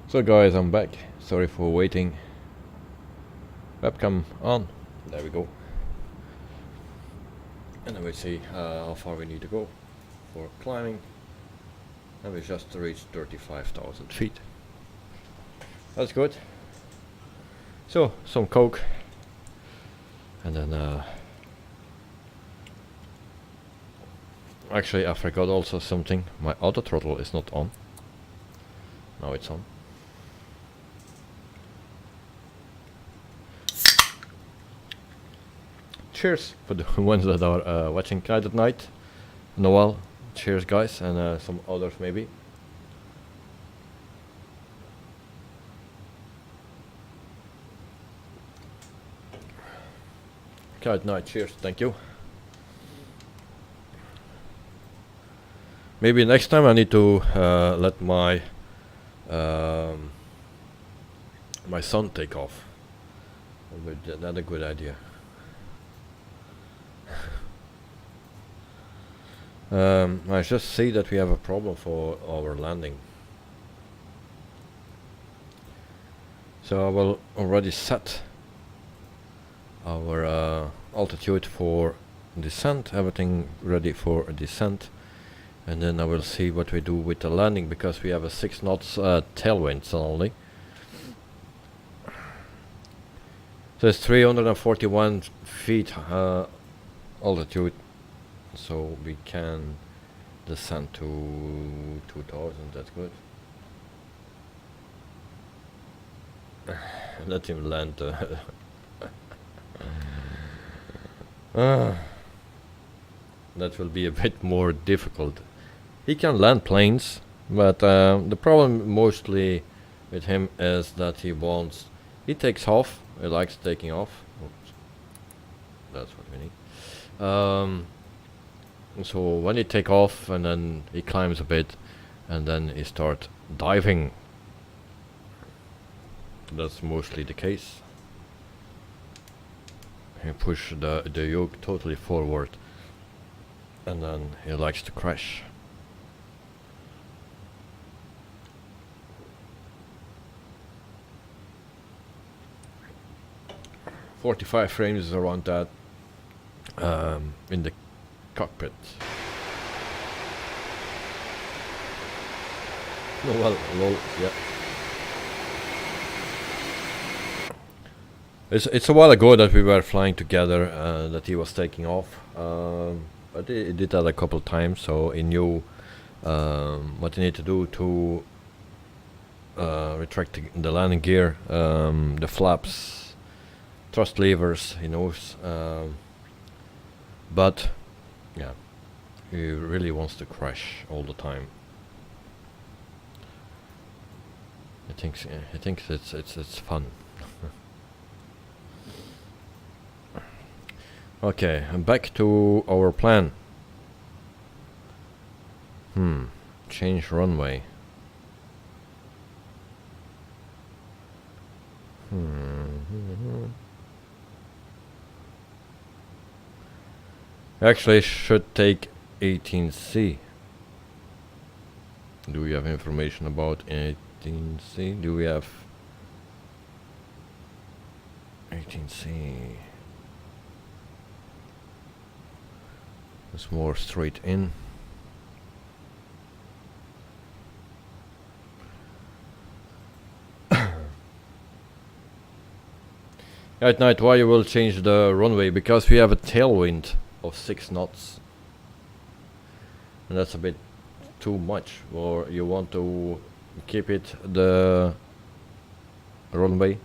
So guys, I'm back. Sorry for waiting. Webcam on. There we go. And then we see how far we need to go for climbing. And we just reached 35,000 feet. That's good. So, some coke. And then actually I forgot also something. My auto throttle is not on. Now it's on. Cheers for the ones that are watching Kite at Night. Noel, cheers guys, and some others maybe. Kite at Night, cheers, thank you. Maybe next time I need to let my my son take off. But that's a good idea. I just see that we have a problem for our landing. So I will already set our altitude for descent, everything ready for a descent, and then I will see what we do with the landing, because we have a 6 knots tailwind only. So it's 341 feet altitude. So we can descend to 2000, that's good. Let him land. That will be a bit more difficult. He can land planes, but the problem mostly with him is that he takes off, he likes taking off. Oops. That's what we need. So when he take off and then he climbs a bit and then he start diving. That's mostly the case. He push the yoke totally forward and then he likes to crash. "45 frames around that in the cockpit." Oh well, lol, yeah. It's a while ago that we were flying together, that he was taking off, but he did that a couple times, so he knew what he needed to do to retract the landing gear, the flaps, thrust levers, he knows, but yeah, he really wants to crash all the time. He thinks it's fun. Okay, and back to our plan. Change runway. Actually, should take 18C. Do we have information about 18C? Do we have 18C? It's more straight in. At night, why you will change the runway? Because we have a tailwind of 6 knots. And that's a bit too much. Or you want to keep it the runway?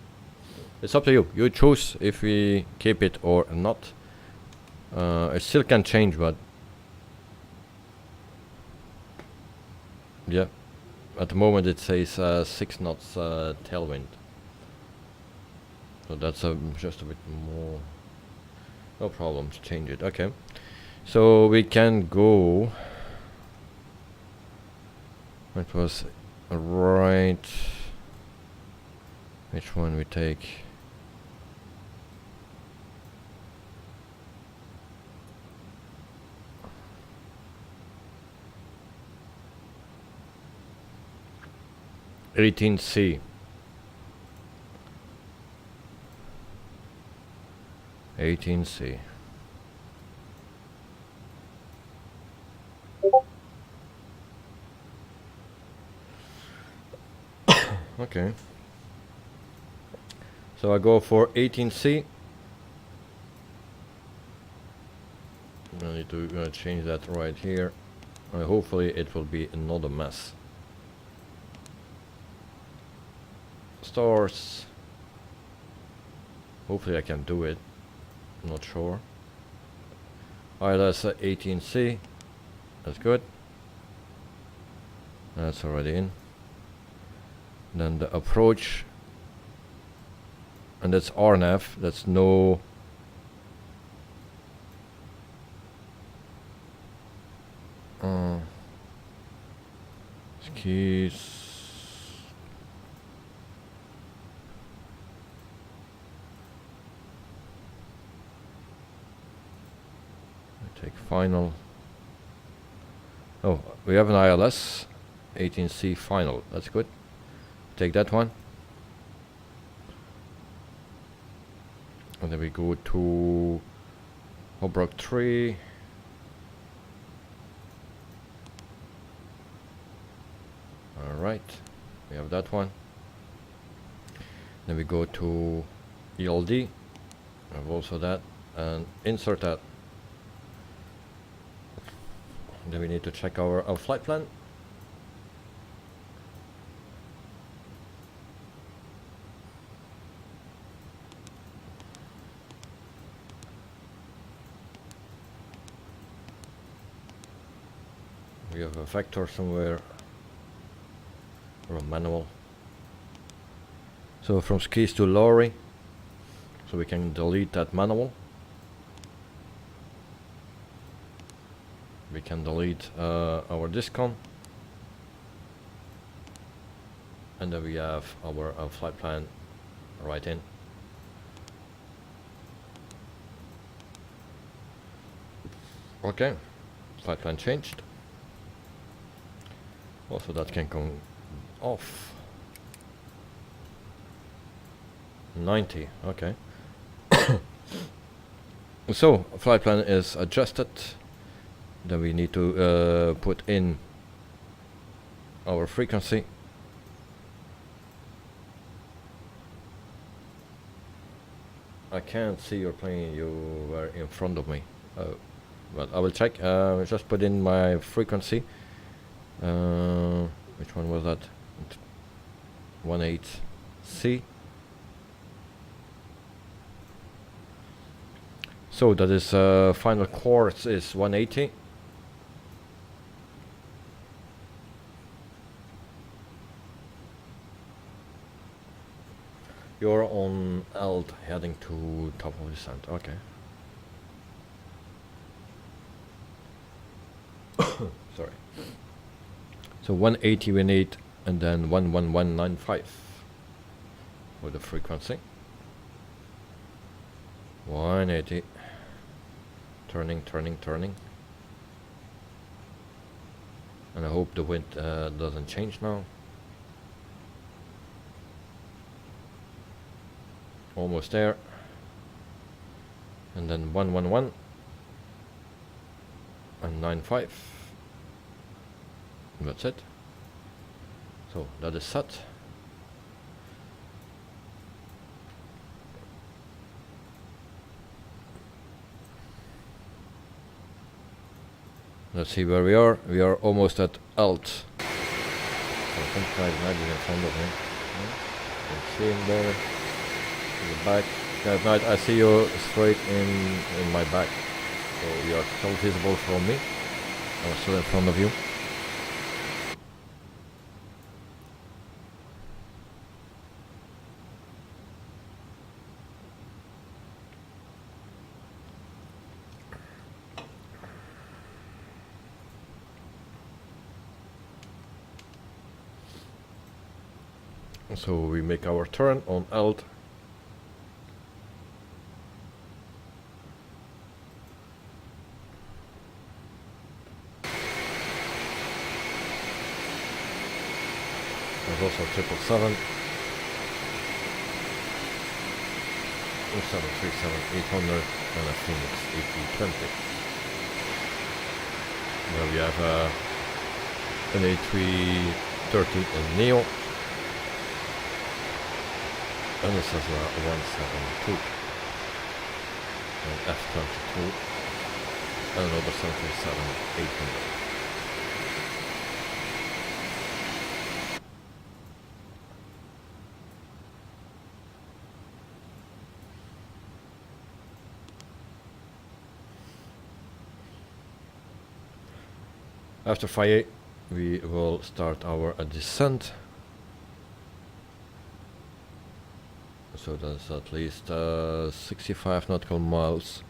It's up to you. You choose if we keep it or not. It still can change, but yeah, at the moment it says 6 knots tailwind. So that's just a bit more. No problem to change it. Okay, so we can go. It was right. Which one we take? 18C. 18C. Okay. So I go for 18C. I need to change that right here. Hopefully it will be another mess. Stars. Hopefully I can do it. Not sure. Alright, that's 18C. That's good. That's already in. Then the approach. And that's RNAV. That's no... skis. Take final. Oh, we have an ILS 18C final. That's good. Take that one. And then we go to Hobrock 3. Alright, we have that one. Then we go to ELD. We have also that. And insert that. Then we need to check our flight plan. We have a vector somewhere, or a manual. So from skis to lorry, so we can delete that manual. We can delete our discon, and then we have our flight plan right in. Okay, flight plan changed. Also that can come off. 90, okay. So flight plan is adjusted. Then we need to put in our frequency. I can't see your plane, you were in front of me. But I will check. Just put in my frequency. Which one was that? 18C. So that is final course is 180. You're on Eld heading to top of descent. Okay. Sorry. So 180 we need, and then 11195 for the frequency. 180. Turning, turning, turning. And I hope the wind doesn't change now. Almost there. And then 111 and 95. That's it. So that is set. Let's see where we are. We are almost at Alt. I think guys might be in front of me. You can see him there. In the back. Guys, Knight, I see you straight in my back. So you are still visible from me. I'm still in front of you. So we make our turn on Alt. There's also 777, 737-800, and a Phoenix A320. There we have an A330 Neo and a Cessna 172, an F-22, and another 737-800. After fire, we will start our descent. So that's at least 65 nautical miles.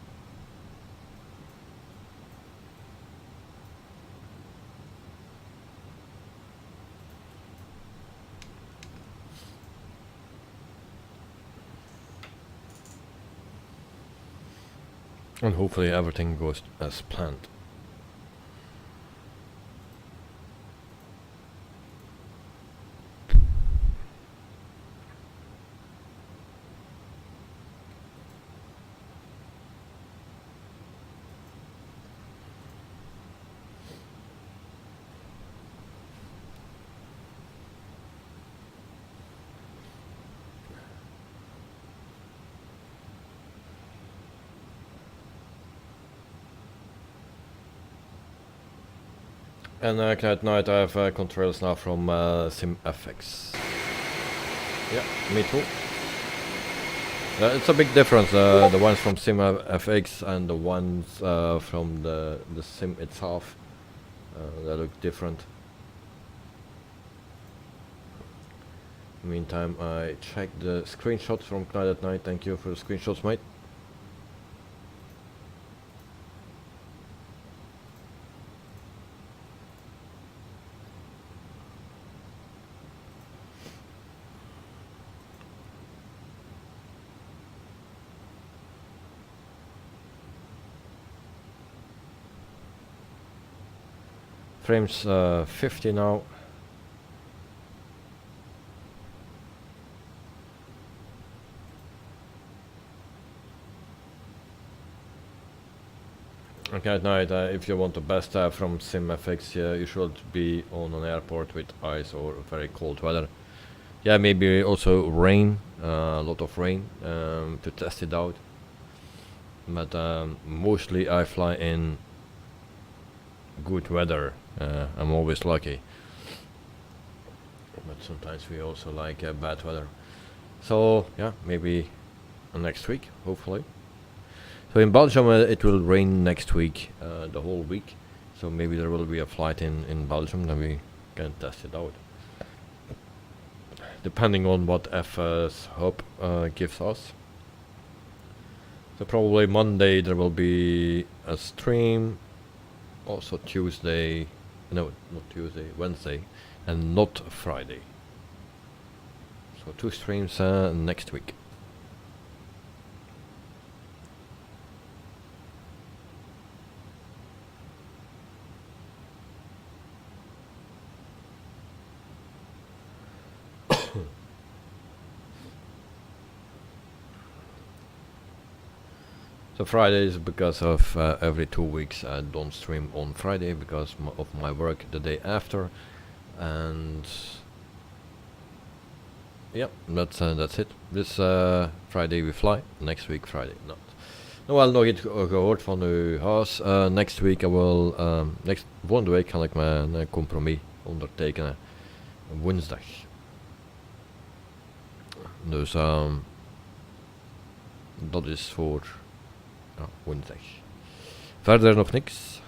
And hopefully everything goes as planned. And at night I have contrails now from SimFX. Yeah, me too. It's a big difference, the ones from SimFX and the ones from the Sim itself. They look different. Meantime, I checked the screenshots from Knight at Night. Thank you for the screenshots, mate. Frames 50 now. Okay, at night, if you want the best from SimFX, you should be on an airport with ice or very cold weather. Yeah, maybe also rain, a lot of rain, to test it out. But mostly I fly in good weather. I'm always lucky, but sometimes we also like bad weather. So yeah, maybe next week, hopefully. So in Belgium it will rain next week, the whole week. So maybe there will be a flight in Belgium, then we can test it out. Depending on what FSHUB gives us. So probably Monday there will be a stream. Also Tuesday, no, not Tuesday, Wednesday, and not Friday. So 2 streams next week. So Fridays, because of every 2 weeks I don't stream on Friday because of my work the day after, and yeah, that's it. This Friday we fly, next week Friday not. Nou, wel nog iets gehoord van uw huis. Next week I will, volgende week kan ik mijn compromis ondertekenen. Woensdag. Dus dat is voor woensdag. Verder nog niks.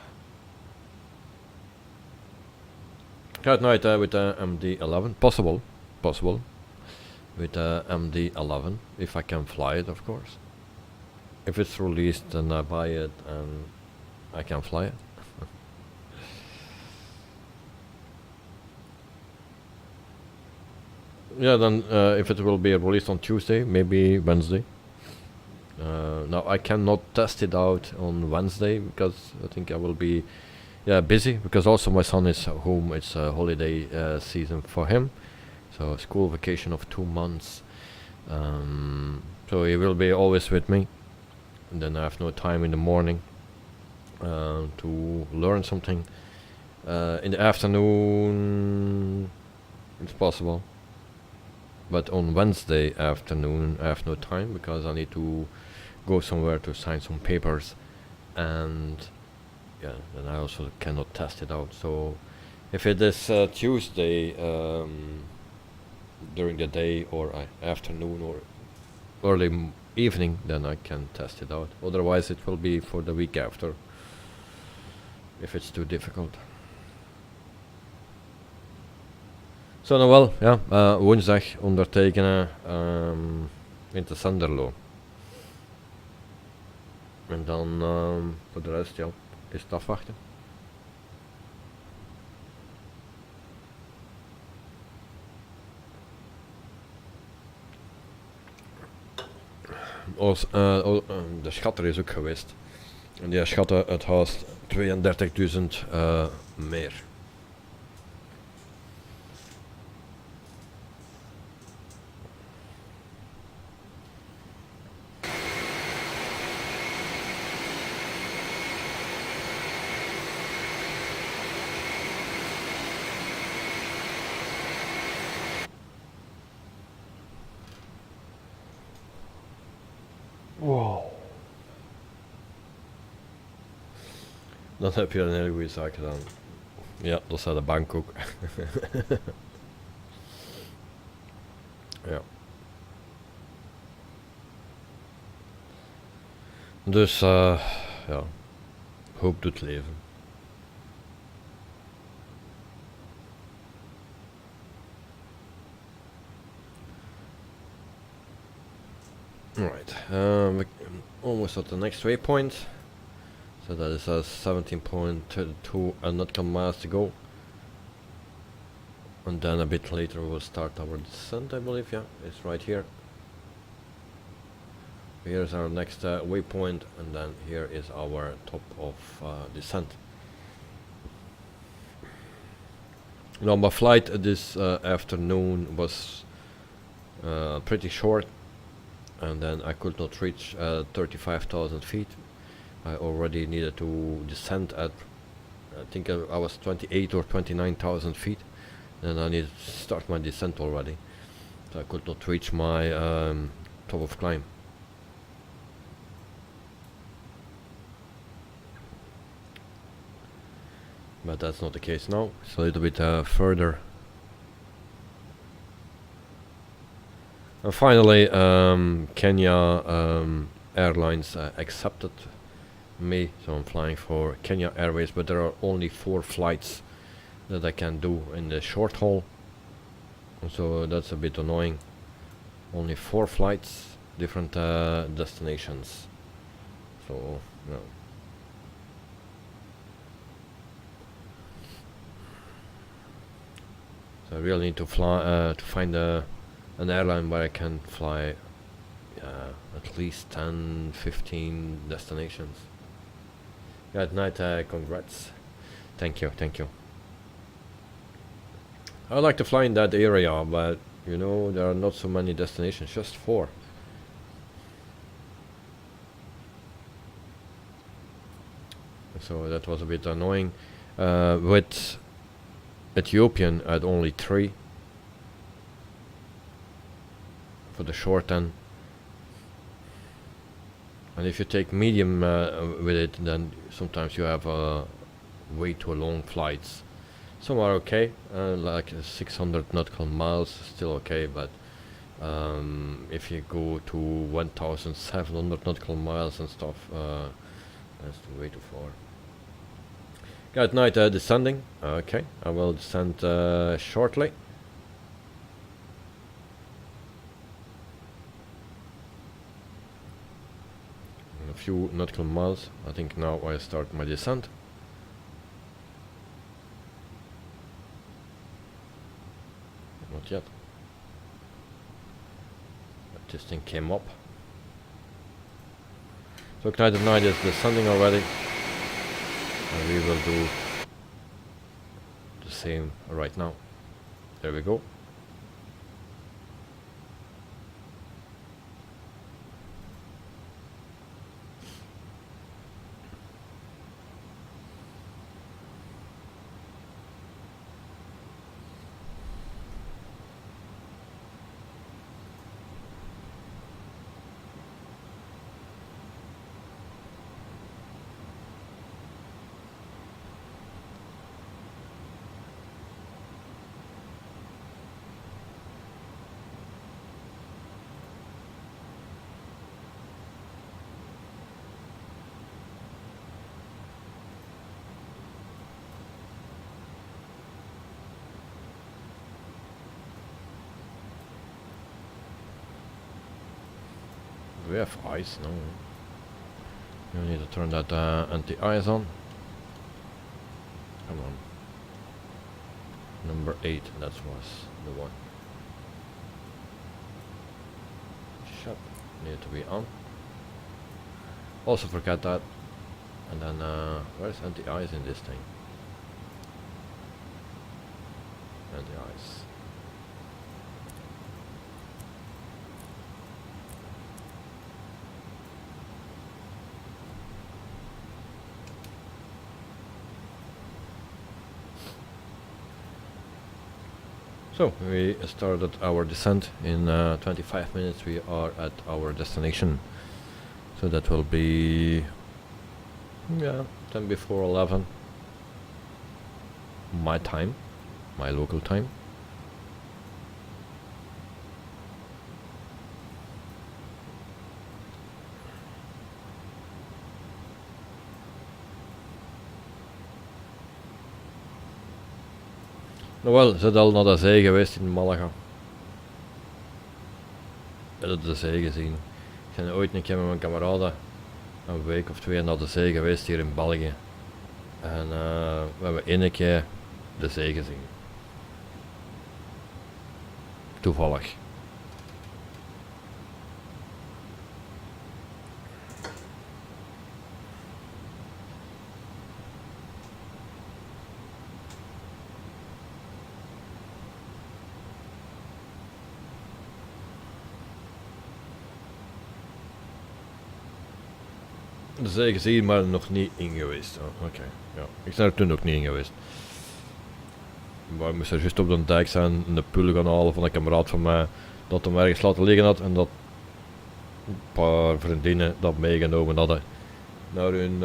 At night with MD-11, possible with MD-11 if I can fly it, of course. If it's released, then I buy it and I can fly it. Yeah, then if it will be released on Tuesday, maybe Wednesday. Now I cannot test it out on Wednesday because I think I will be busy, because also my son is home. It's a holiday season for him, So school vacation of 2 months. So he will be always with me, and then I have no time in the morning to learn something. In the afternoon it's possible, but on Wednesday afternoon I have no time because I need to go somewhere to sign some papers, and yeah, then I also cannot test it out. So if it is Tuesday during the day or afternoon or early evening, then I can test it out. Otherwise it will be for the week after if it's too difficult. Zo nou wel, ja, woensdag ondertekenen in de Sanderlo. En dan voor de rest, ja, is het afwachten. De schatter is ook geweest. En die schatte het haast 32.000 meer. Wow. Dan heb je een hele goede zaak gedaan. Ja, dat staat de bank ook. Ja. Dus ja, hoop doet leven. Alright, we're almost at the next waypoint. So that is 17.2 nautical miles to go. And then a bit later we'll start our descent, I believe. Yeah, it's right here. Here's our next waypoint, and then here is our top of descent. Now my flight this afternoon was pretty short, and then I could not reach 35,000 feet. I already needed to descend at, I think I was 28 or 29,000 feet, and I needed to start my descent already. So I could not reach my top of climb. But that's not the case now. It's a little bit further. And finally, Kenya Airlines accepted me, so I'm flying for Kenya Airways, but there are only 4 flights that I can do in the short haul, and so that's a bit annoying. Only 4 flights, different destinations. So no. So I really need to fly to find an airline where I can fly at least 10-15 destinations. Good night, congrats. Thank you, thank you. I'd like to fly in that area, but you know, there are not so many destinations, just 4. So that was a bit annoying. With Ethiopian I had only 3 for the short end. And if you take medium with it, then sometimes you have way too long flights. Some are okay, like 600 nautical miles, still okay, but if you go to 1,700 nautical miles and stuff, that's way too far. Good night, descending. Okay, I will descend shortly. A few nautical miles. I think now I start my descent. Not yet. But this thing came up. So Knight 9 is descending already. And we will do the same right now. There we go. we have ice? No. You need to turn that anti-ice on. Come on. Number 8, that was the one. Shut. Need to be on. Also forget that. And then where's anti-ice in this thing? Anti-ice. So we started our descent in 25 minutes. We are at our destination. So that will be 10 before 11 my time, my local time. Nou wel, zit al naar de zee geweest in Malaga. Ik heb de zee gezien. Ik ben ooit een keer met mijn kameraden een week of 2 naar de zee geweest hier in België. En we hebben 1 keer de zee gezien. Toevallig. De zee gezien, maar nog niet in geweest. Oh, oké. Ja. Ik ben er toen ook niet in geweest. Maar we moesten juist op de dijk zijn en de pul gaan halen van een kameraad van mij dat hem ergens laten liggen had en dat een paar vriendinnen dat meegenomen hadden naar hun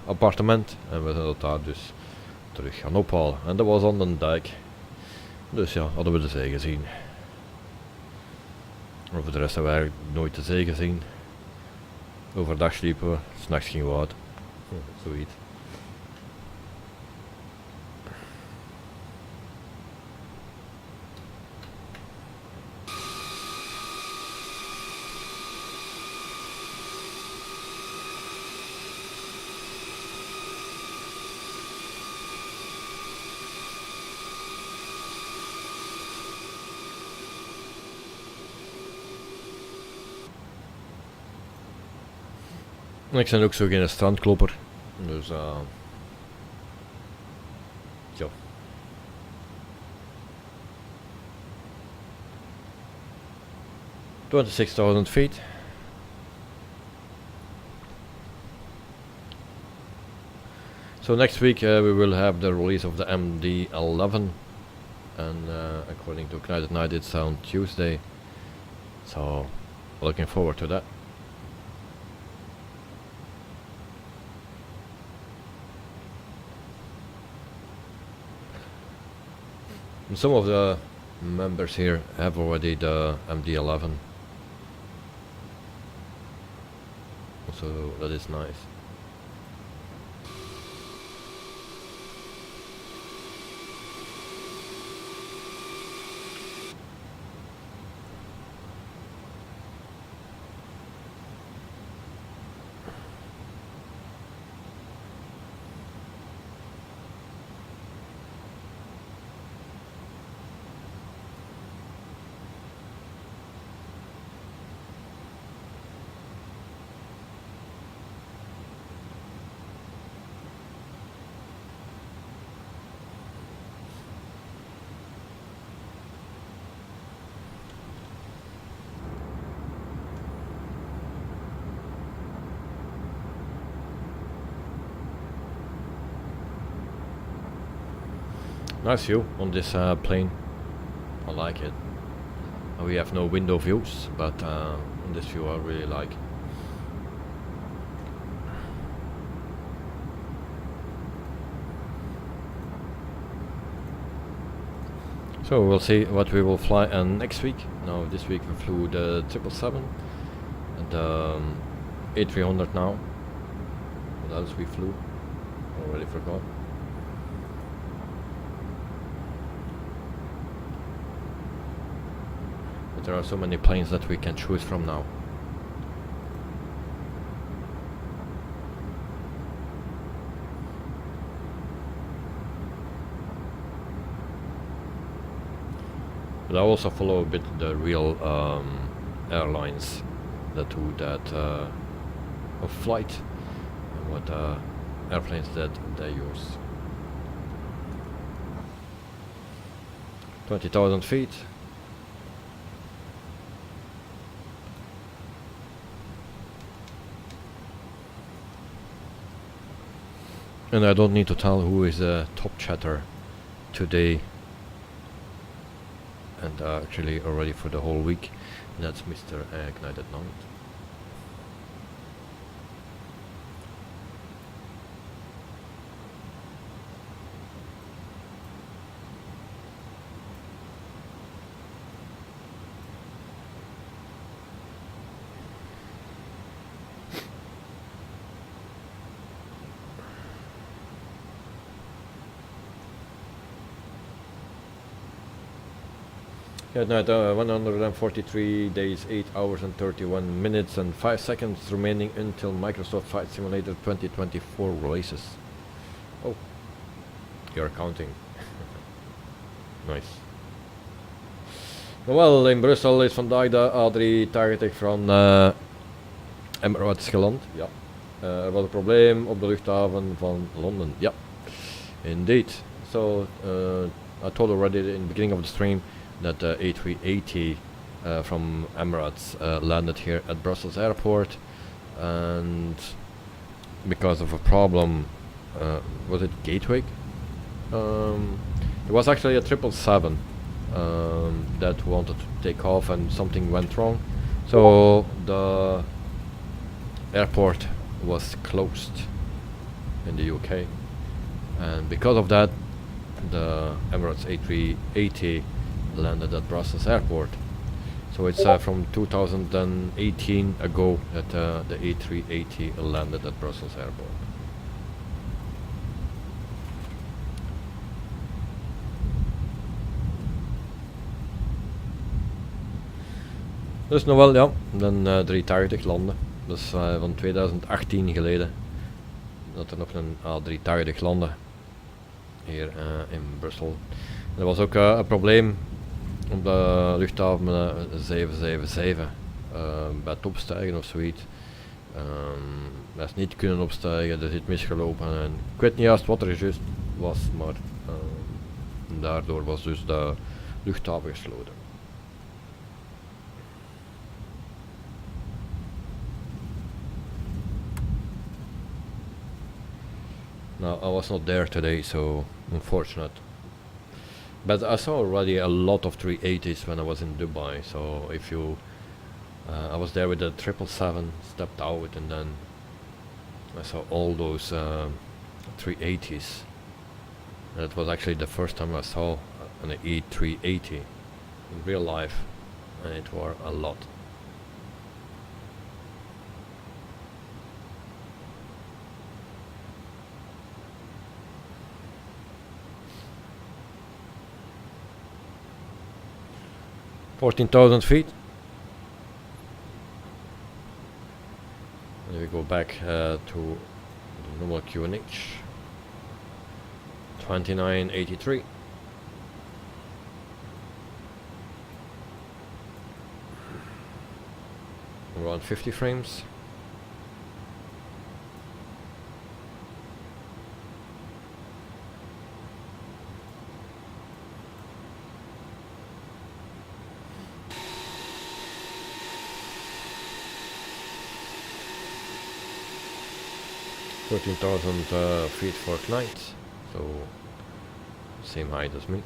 appartement en we zijn dat daar dus terug gaan ophalen en dat was aan de dijk. Dus ja, hadden we de zee gezien. Maar voor de rest hebben we eigenlijk nooit de zee gezien. Overdag sliepen we, 's nachts gingen we uit. Zoiets. Ik ben ook zo geen strandklopper, dus ja. 26,000 feet. So next week we will have the release of the MD-11 and according to United Night it's on Tuesday, so looking forward to that. And some of the members here have already the MD-11, so that is nice. Nice view on this plane. I like it. We have no window views, but on this view I really like. So we'll see what we will fly next week. Now this week we flew the 777 and A300 now. What else we flew? Already forgot. There are so many planes that we can choose from now. But I also follow a bit the real airlines that do that of flight and what airplanes that they use. 20,000 feet. And I don't need to tell who is a top chatter today and actually already for the whole week. And that's Mr. Ignited Night. Yeah, no, 143 days, 8 hours and 31 minutes and 5 seconds remaining until Microsoft Flight Simulator 2024 releases. Oh, you're counting. Nice. Wel, in Brussel is vandaag de A380 van Emirates geland. Ja. Er was een probleem op de luchthaven van Londen. Ja, indeed. So, I told already in the beginning of the stream that the A380 from Emirates landed here at Brussels airport, and because of a problem, was it Gateway? It was actually a 777 that wanted to take off and something went wrong, so the airport was closed in the UK, and because of that the Emirates A380 landed at Brussels airport. So it's from 2018 ago that the A380 landed at Brussels airport. Dus nog wel, ja, dan 380 landen. Dus van 2018 geleden dat er nog een A380 landde hier in Brussel. Er was ook een probleem op de luchthaven 777 bij het opstijgen of zoiets. Hij is niet kunnen opstijgen, er zit misgelopen en ik weet niet juist wat er juist was, maar daardoor was dus de luchthaven gesloten. Now I was not there today, so unfortunate. But I saw already a lot of 380s when I was in Dubai. So if you, I was there with the 777, stepped out, and then I saw all those 380s. And it was actually the first time I saw an E380 in real life, and it were a lot. $14,000 feet. And we go back to the normal QNH. 2983. Around 50 frames. $13,000 feet for Knight, so same height as me.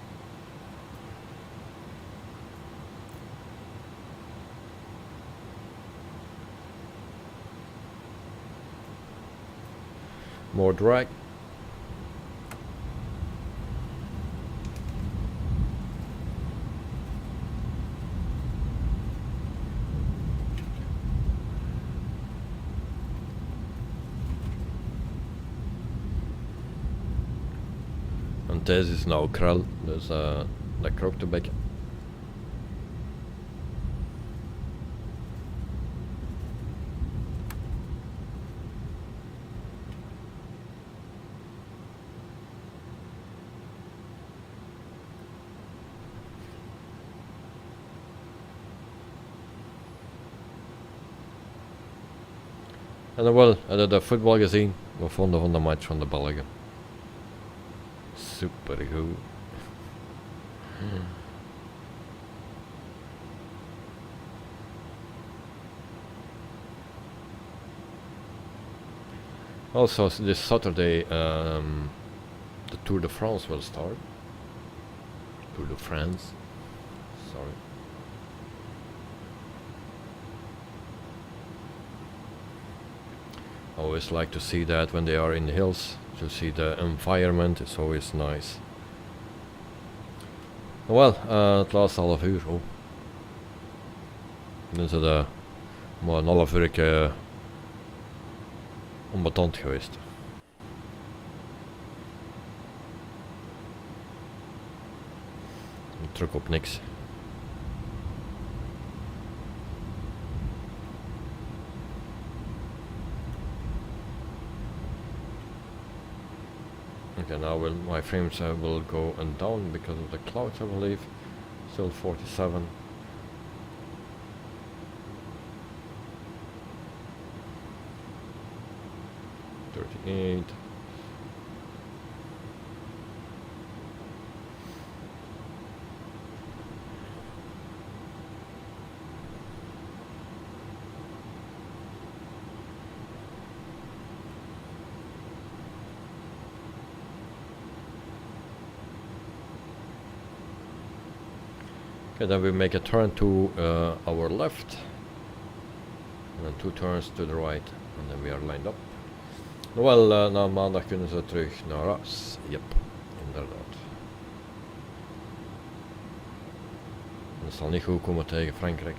More drag. Deze is nou krul, dus dat krokt een beetje. En wel, de voetbal gezien. Wat vonden van de match van de Belgen? Super goed. Also, this Saturday, the Tour de France will start. Tour de France. Sorry. I always like to see that when they are in the hills, to see the environment. It's always nice. Wel, het laatste half uur. Oh. Dan is het maar een half uur onbetand geweest. Druk op niks. Okay, now my frames will go and down because of the clouds, I believe. Still 47. $38. Okay, then we make a turn to our left, and then 2 turns to the right, and then we are lined up. Wel, na maandag kunnen ze terug naar huis. Yep, inderdaad. Dat zal niet goed komen tegen Frankrijk.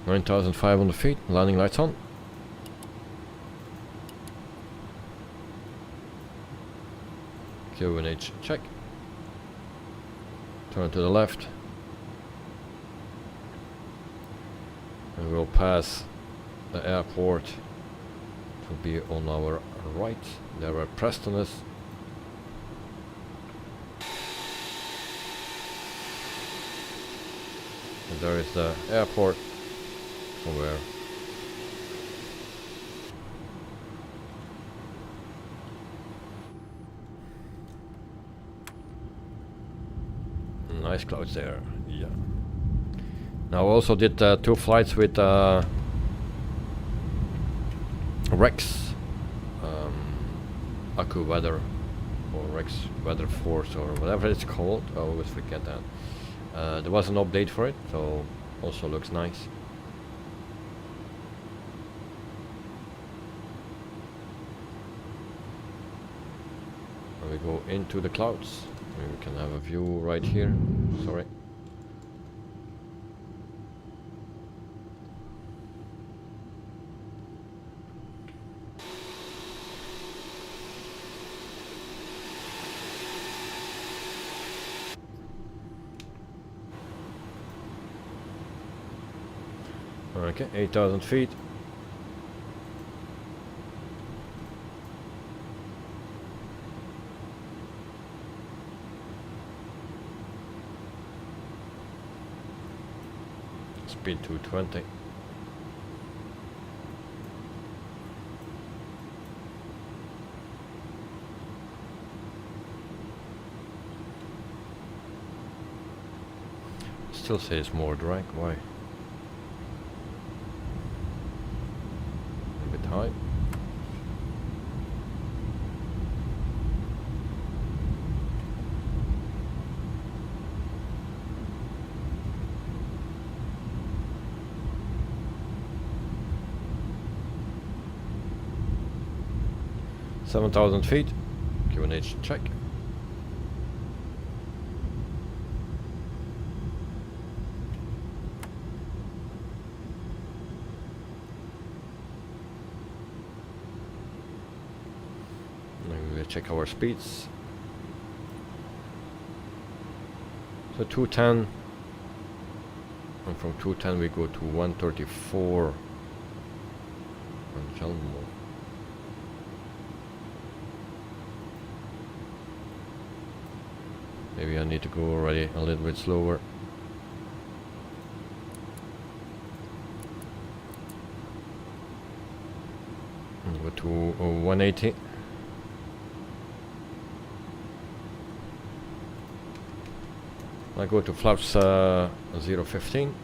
$9,500 feet, landing lights on. QNH check. Turn to the left. And we'll pass the airport. It will be on our right. There where Preston is. And there is the airport somewhere. Nice clouds there, yeah. Now I also did 2 flights with Rex Aku Weather, or Rex Weather Force, or whatever it's called. I always forget that. There was an update for it, so also looks nice. And we go into the clouds. We can have a view right here. Sorry. Okay, 8,000 feet. Speed 220. Still says more drag, why? A bit high. $7,000 feet. QNH check. Now we will check our speeds. So 210, and from 210 we go to 134 on Chelmsford. Maybe I need to go already a little bit slower. And go to 180. I go to flaps 015.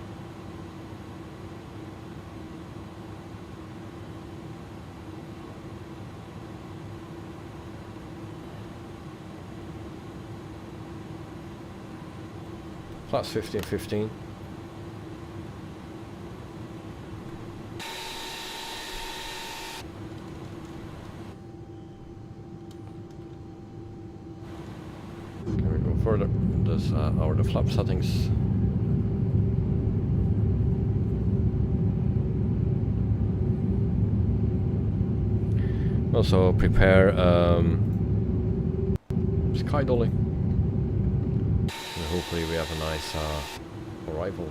Flaps 1515. Can we go further? Those are the flap settings. Also prepare sky dolly. Hopefully we have a nice arrival.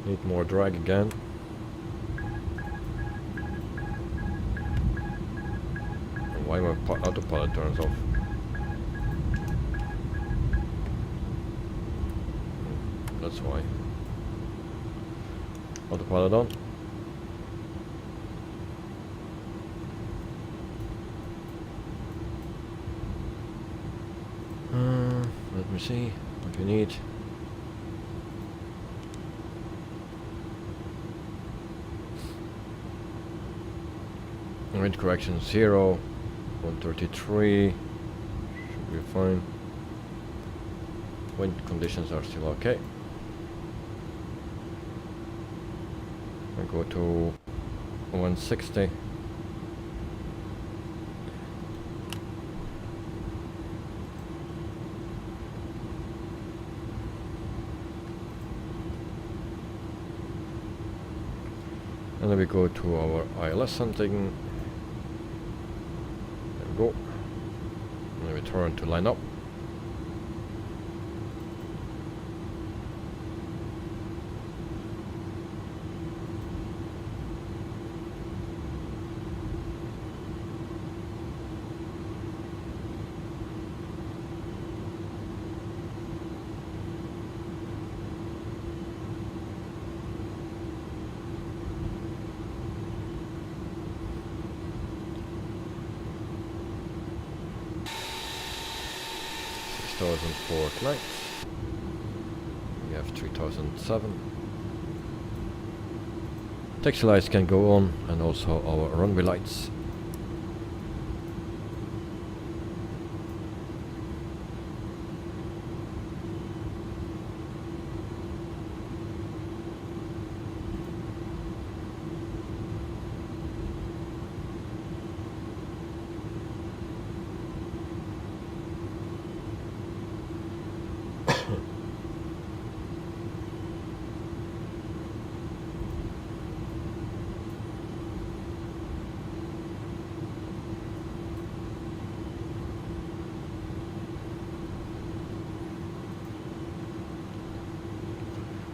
Need more drag again. Why my autopilot turns off? That's why. Autopilot on. Let me see what we need. Wind correction 0, 133. Should be fine. Wind conditions are still okay. I go to 160. And then we go to our ILS setting. There we go. And then we turn to line up. For tonight. We have 3007. Taxi lights can go on, and also our runway lights.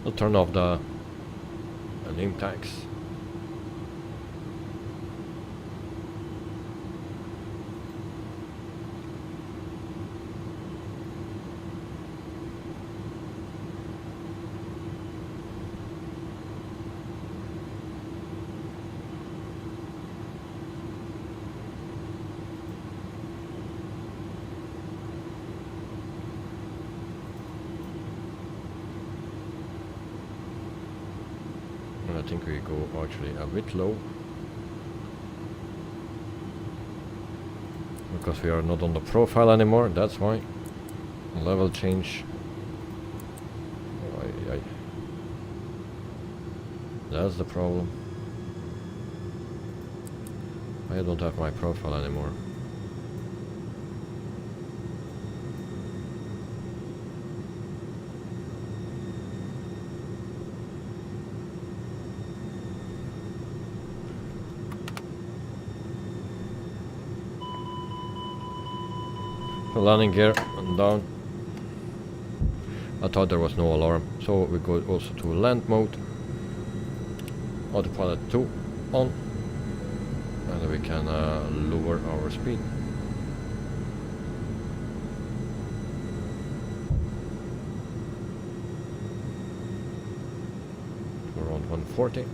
I'll turn off the name tags. I think we go actually a bit low, because we are not on the profile anymore. That's why. Level change. Oh, that's the problem. I don't have my profile anymore. Landing gear and down. I thought there was no alarm, so we go also to land mode, autopilot 2 on, and then we can lower our speed. Around 140.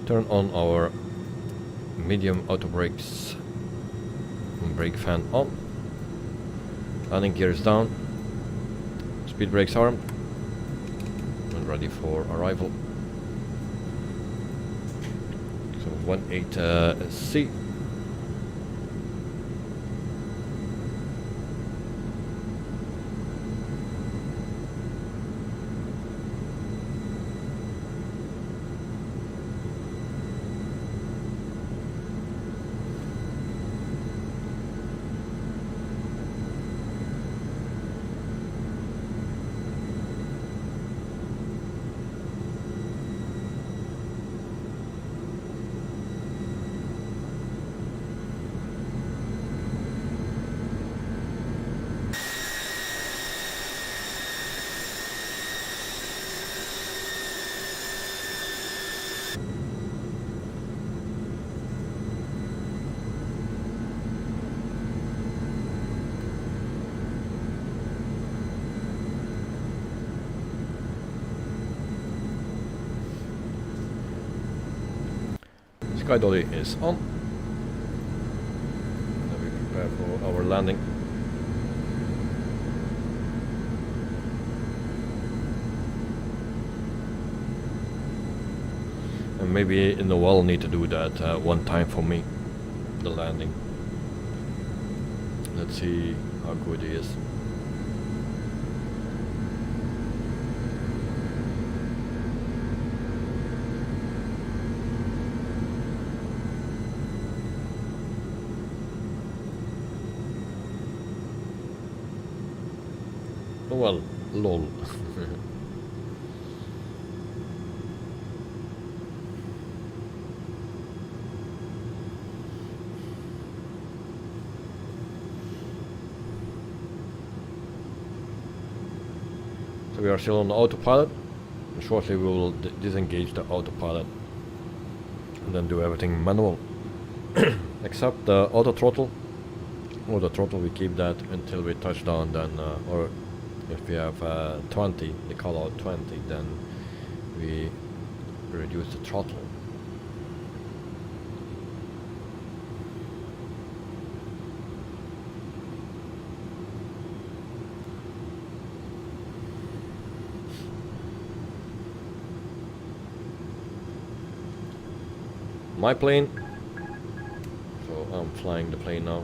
Turn on our medium auto brakes, brake fan on, landing gears down, speed brakes armed, and ready for arrival. So 18C. Sky dolly is on. Now we prepare for our landing. And maybe in the wall need to do that one time for me, the landing. Let's see how good he is. Well, lol. So we are still on the autopilot. And shortly we will disengage the autopilot and then do everything manual. Except the auto throttle. Or the throttle, we keep that until we touch down, then or if we have 20, they call out 20, then we reduce the throttle. My plane, so I'm flying the plane now.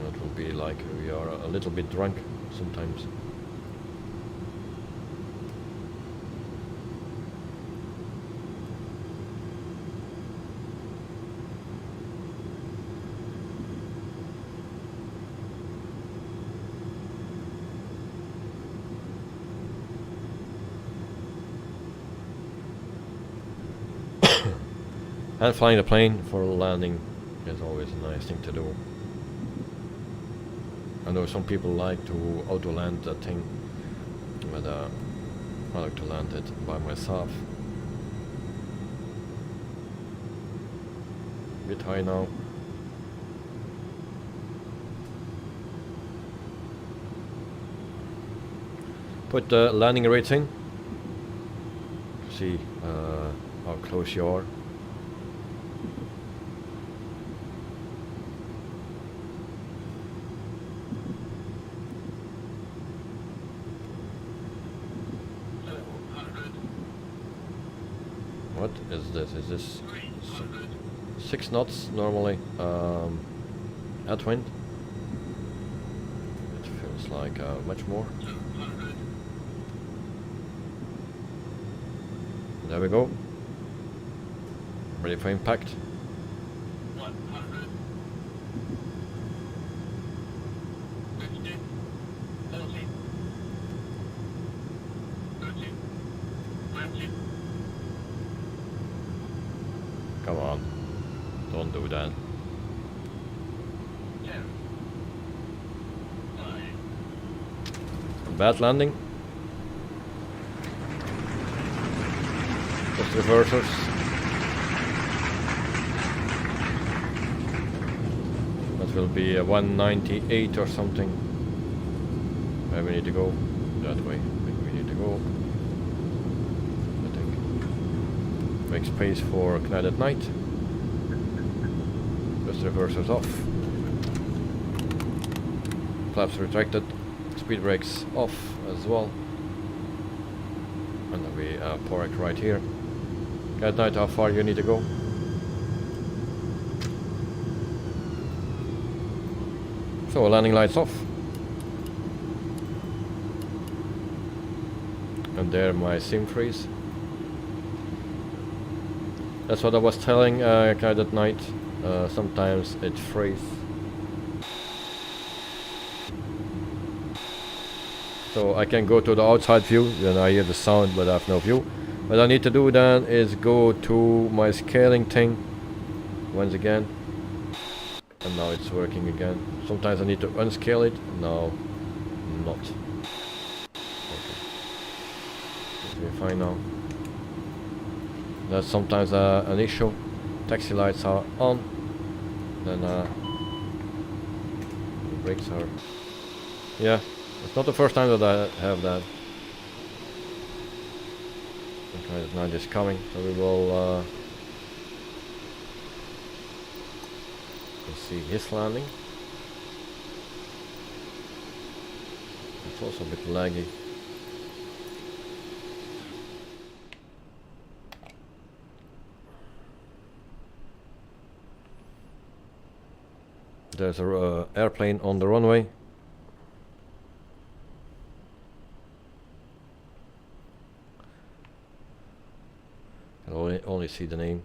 It will be like we are a little bit drunk sometimes. And flying the plane for landing is always a nice thing to do. I know some people like to auto land that thing, but I like to land it by myself. A bit high now. Put the landing rates in. See how close you are. What is this? Is this 6 knots normally at wind? It feels like much more. There we go. Ready for impact. Come on, don't do that. Bad landing. Just reversers. That will be a 198 or something. Where we need to go? That way. Maybe we need to go. I think. Make space for Clyde at night. Just reversers off. Flaps retracted. Speed brakes off as well. And then we park right here. At night, how far you need to go? So landing lights off. And there my sim freeze. That's what I was telling Clyde at night. Sometimes it freezes. So I can go to the outside view, then I hear the sound but I have no view. What I need to do then is go to my scaling thing once again. And now it's working again. Sometimes I need to unscale it, now not. Okay. It's fine now. That's sometimes an issue. Taxi lights are on, then the brakes are... Yeah. It's not the first time that I have that. Okay, now it's coming, so we will let's see his landing. It's also a bit laggy. There's a airplane on the runway. Only see the name.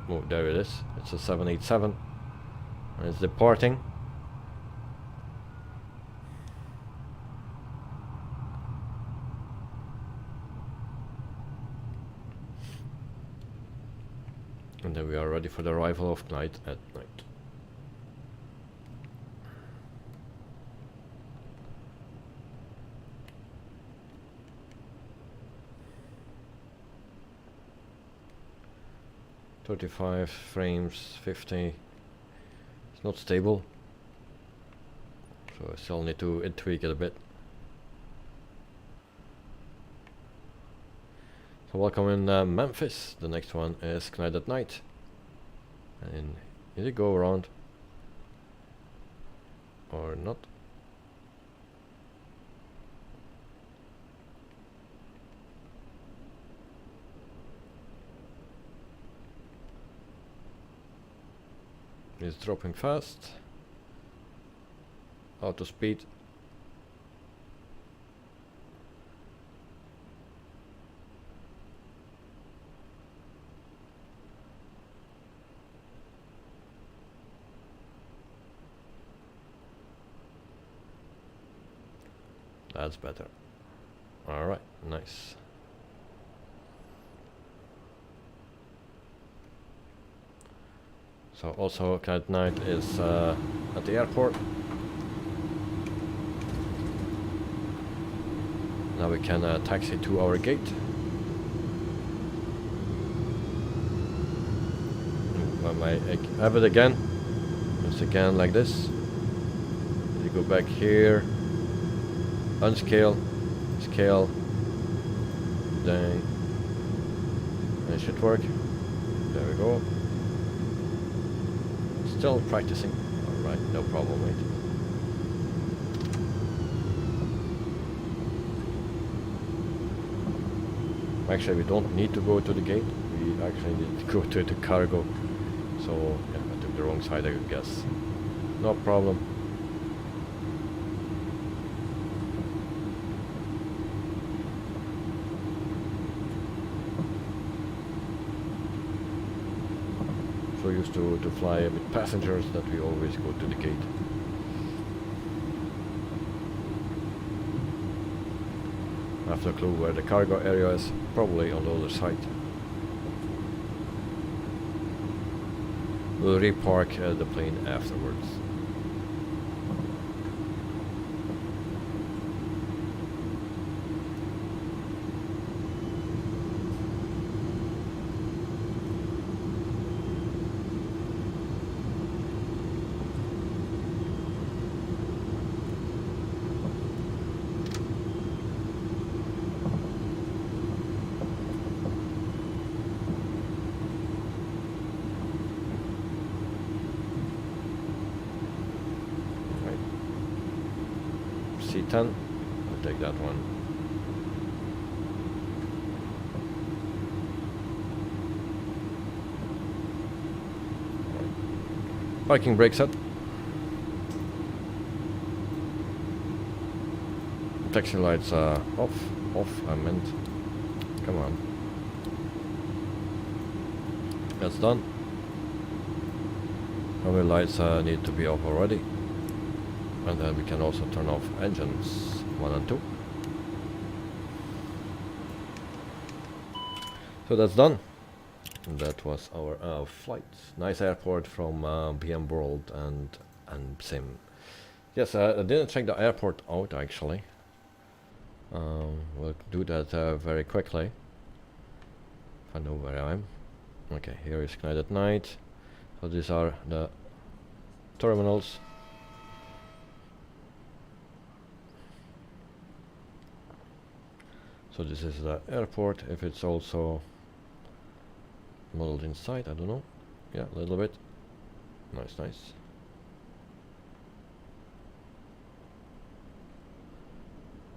Oh, there it is. It's a 787 and it's departing. And then we are ready for the arrival of Clyde at night. .35 frames, 50. It's not stable, so I still need to tweak it a bit. So welcome in Memphis. The next one is Clyde at night. And did it go around or not? It's dropping fast. Auto speed. That's better. Alright, nice. So also Clyde night is at the airport. Now we can taxi to our gate. When I have it again, it's again like this. You go back here, unscale, scale, then it should work. There we go. Still practicing. Alright, no problem, mate. Actually, we don't need to go to the gate. We actually need to go to the cargo. So, yeah, I took the wrong side, I guess. No problem. So used to fly with passengers that we always go to the gate. have no clue where the cargo area is, probably on the other side. We'll repark the plane afterwards. C10, I'll take that one. Right. Parking brake set. Taxi lights off, I meant. Come on. That's done. Runway lights need to be off already. And then we can also turn off engines 1 and 2. So that's done. And that was our flight. Nice airport from BM World and Sim. Yes, I didn't check the airport out actually. We'll do that very quickly. If I know where I am. Okay, here is Knight at Night. So these are the terminals. So this is the airport. If it's also modeled inside, I don't know. Yeah, a little bit. Nice, nice.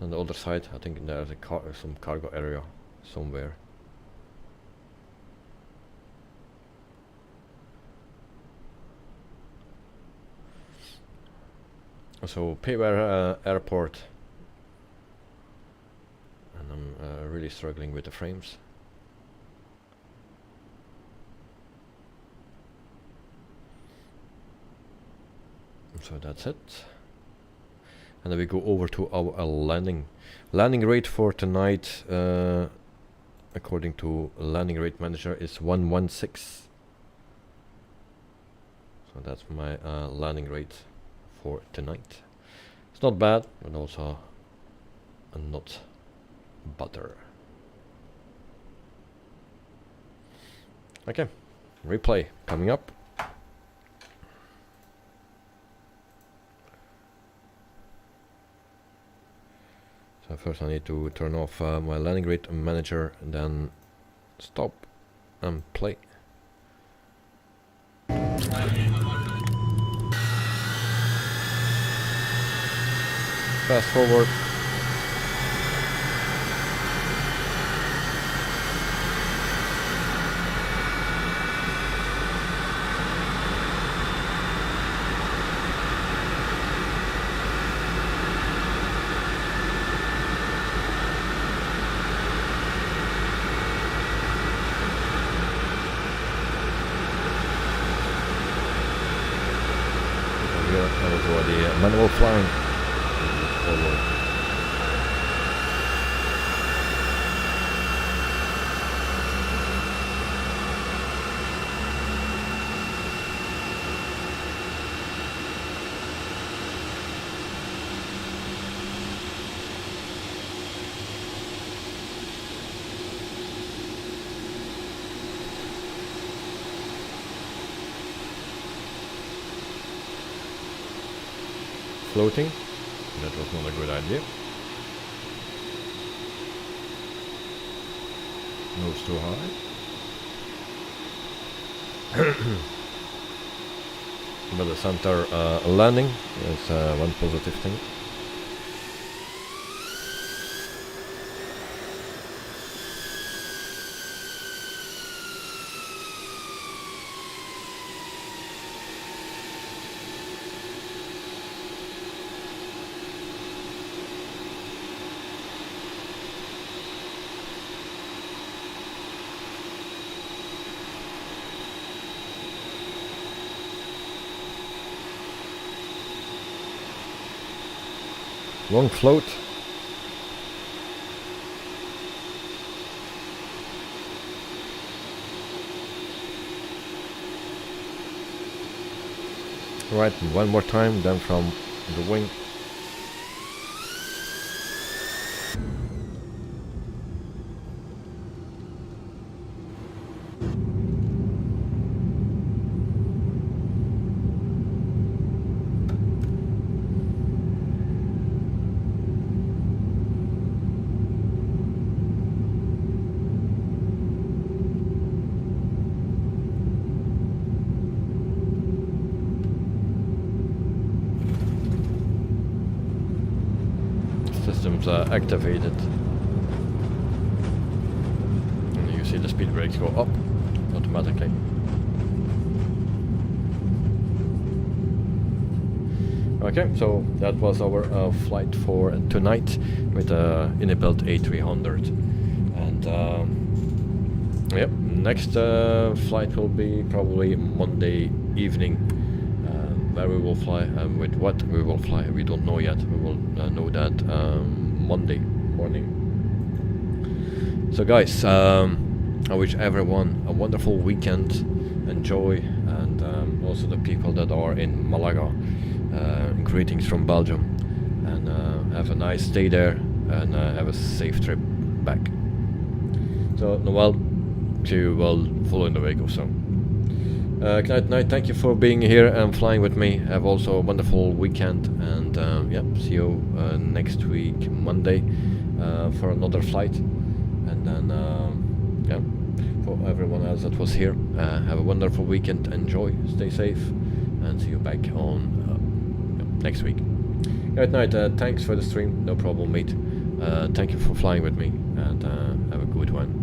On the other side, I think there's a some cargo area somewhere. So Payware Airport. And I'm really struggling with the frames. So that's it. And then we go over to our landing rate for tonight. According to landing rate manager, is 116. So that's my landing rate for tonight. It's not bad, but also not butter. Okay, replay coming up. So first I need to turn off my landing rate manager and then stop and play. Fast forward. Manual flying. Forward. Floating. That was not a good idea. Nose too high. But the center landing is one positive thing. Long float. Right, one more time, then from the wing. Systems activated. And you see the speed brakes go up automatically. Okay, so that was our flight for tonight with inibuild A300. And yep, next flight will be probably Monday evening. Where we will fly and with what we will fly, we don't know yet. We will know that Monday morning. So guys, I wish everyone a wonderful weekend. Enjoy, and also the people that are in Malaga, greetings from Belgium, and have a nice stay there, and have a safe trip back. So Noel, you will follow in the wake of some. Night, thank you for being here and flying with me. Have also a wonderful weekend, and yeah, see you next week Monday for another flight. And then yeah, for everyone else that was here, have a wonderful weekend. Enjoy, stay safe, and see you back on next week. Good night. Thanks for the stream. No problem, mate. Thank you for flying with me, and have a good one.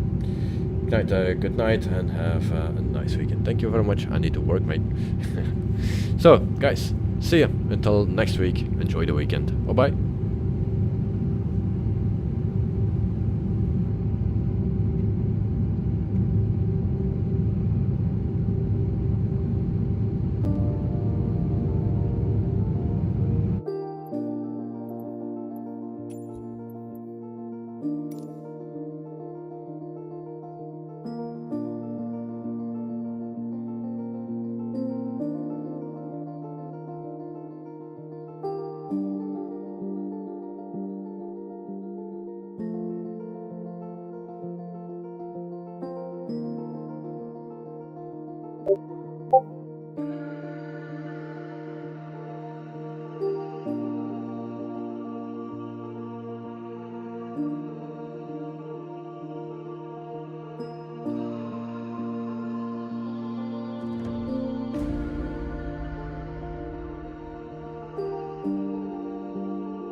Good night, and have a nice weekend. Thank you very much. I need to work, mate. So, guys, see ya until next week. Enjoy the weekend. Bye bye.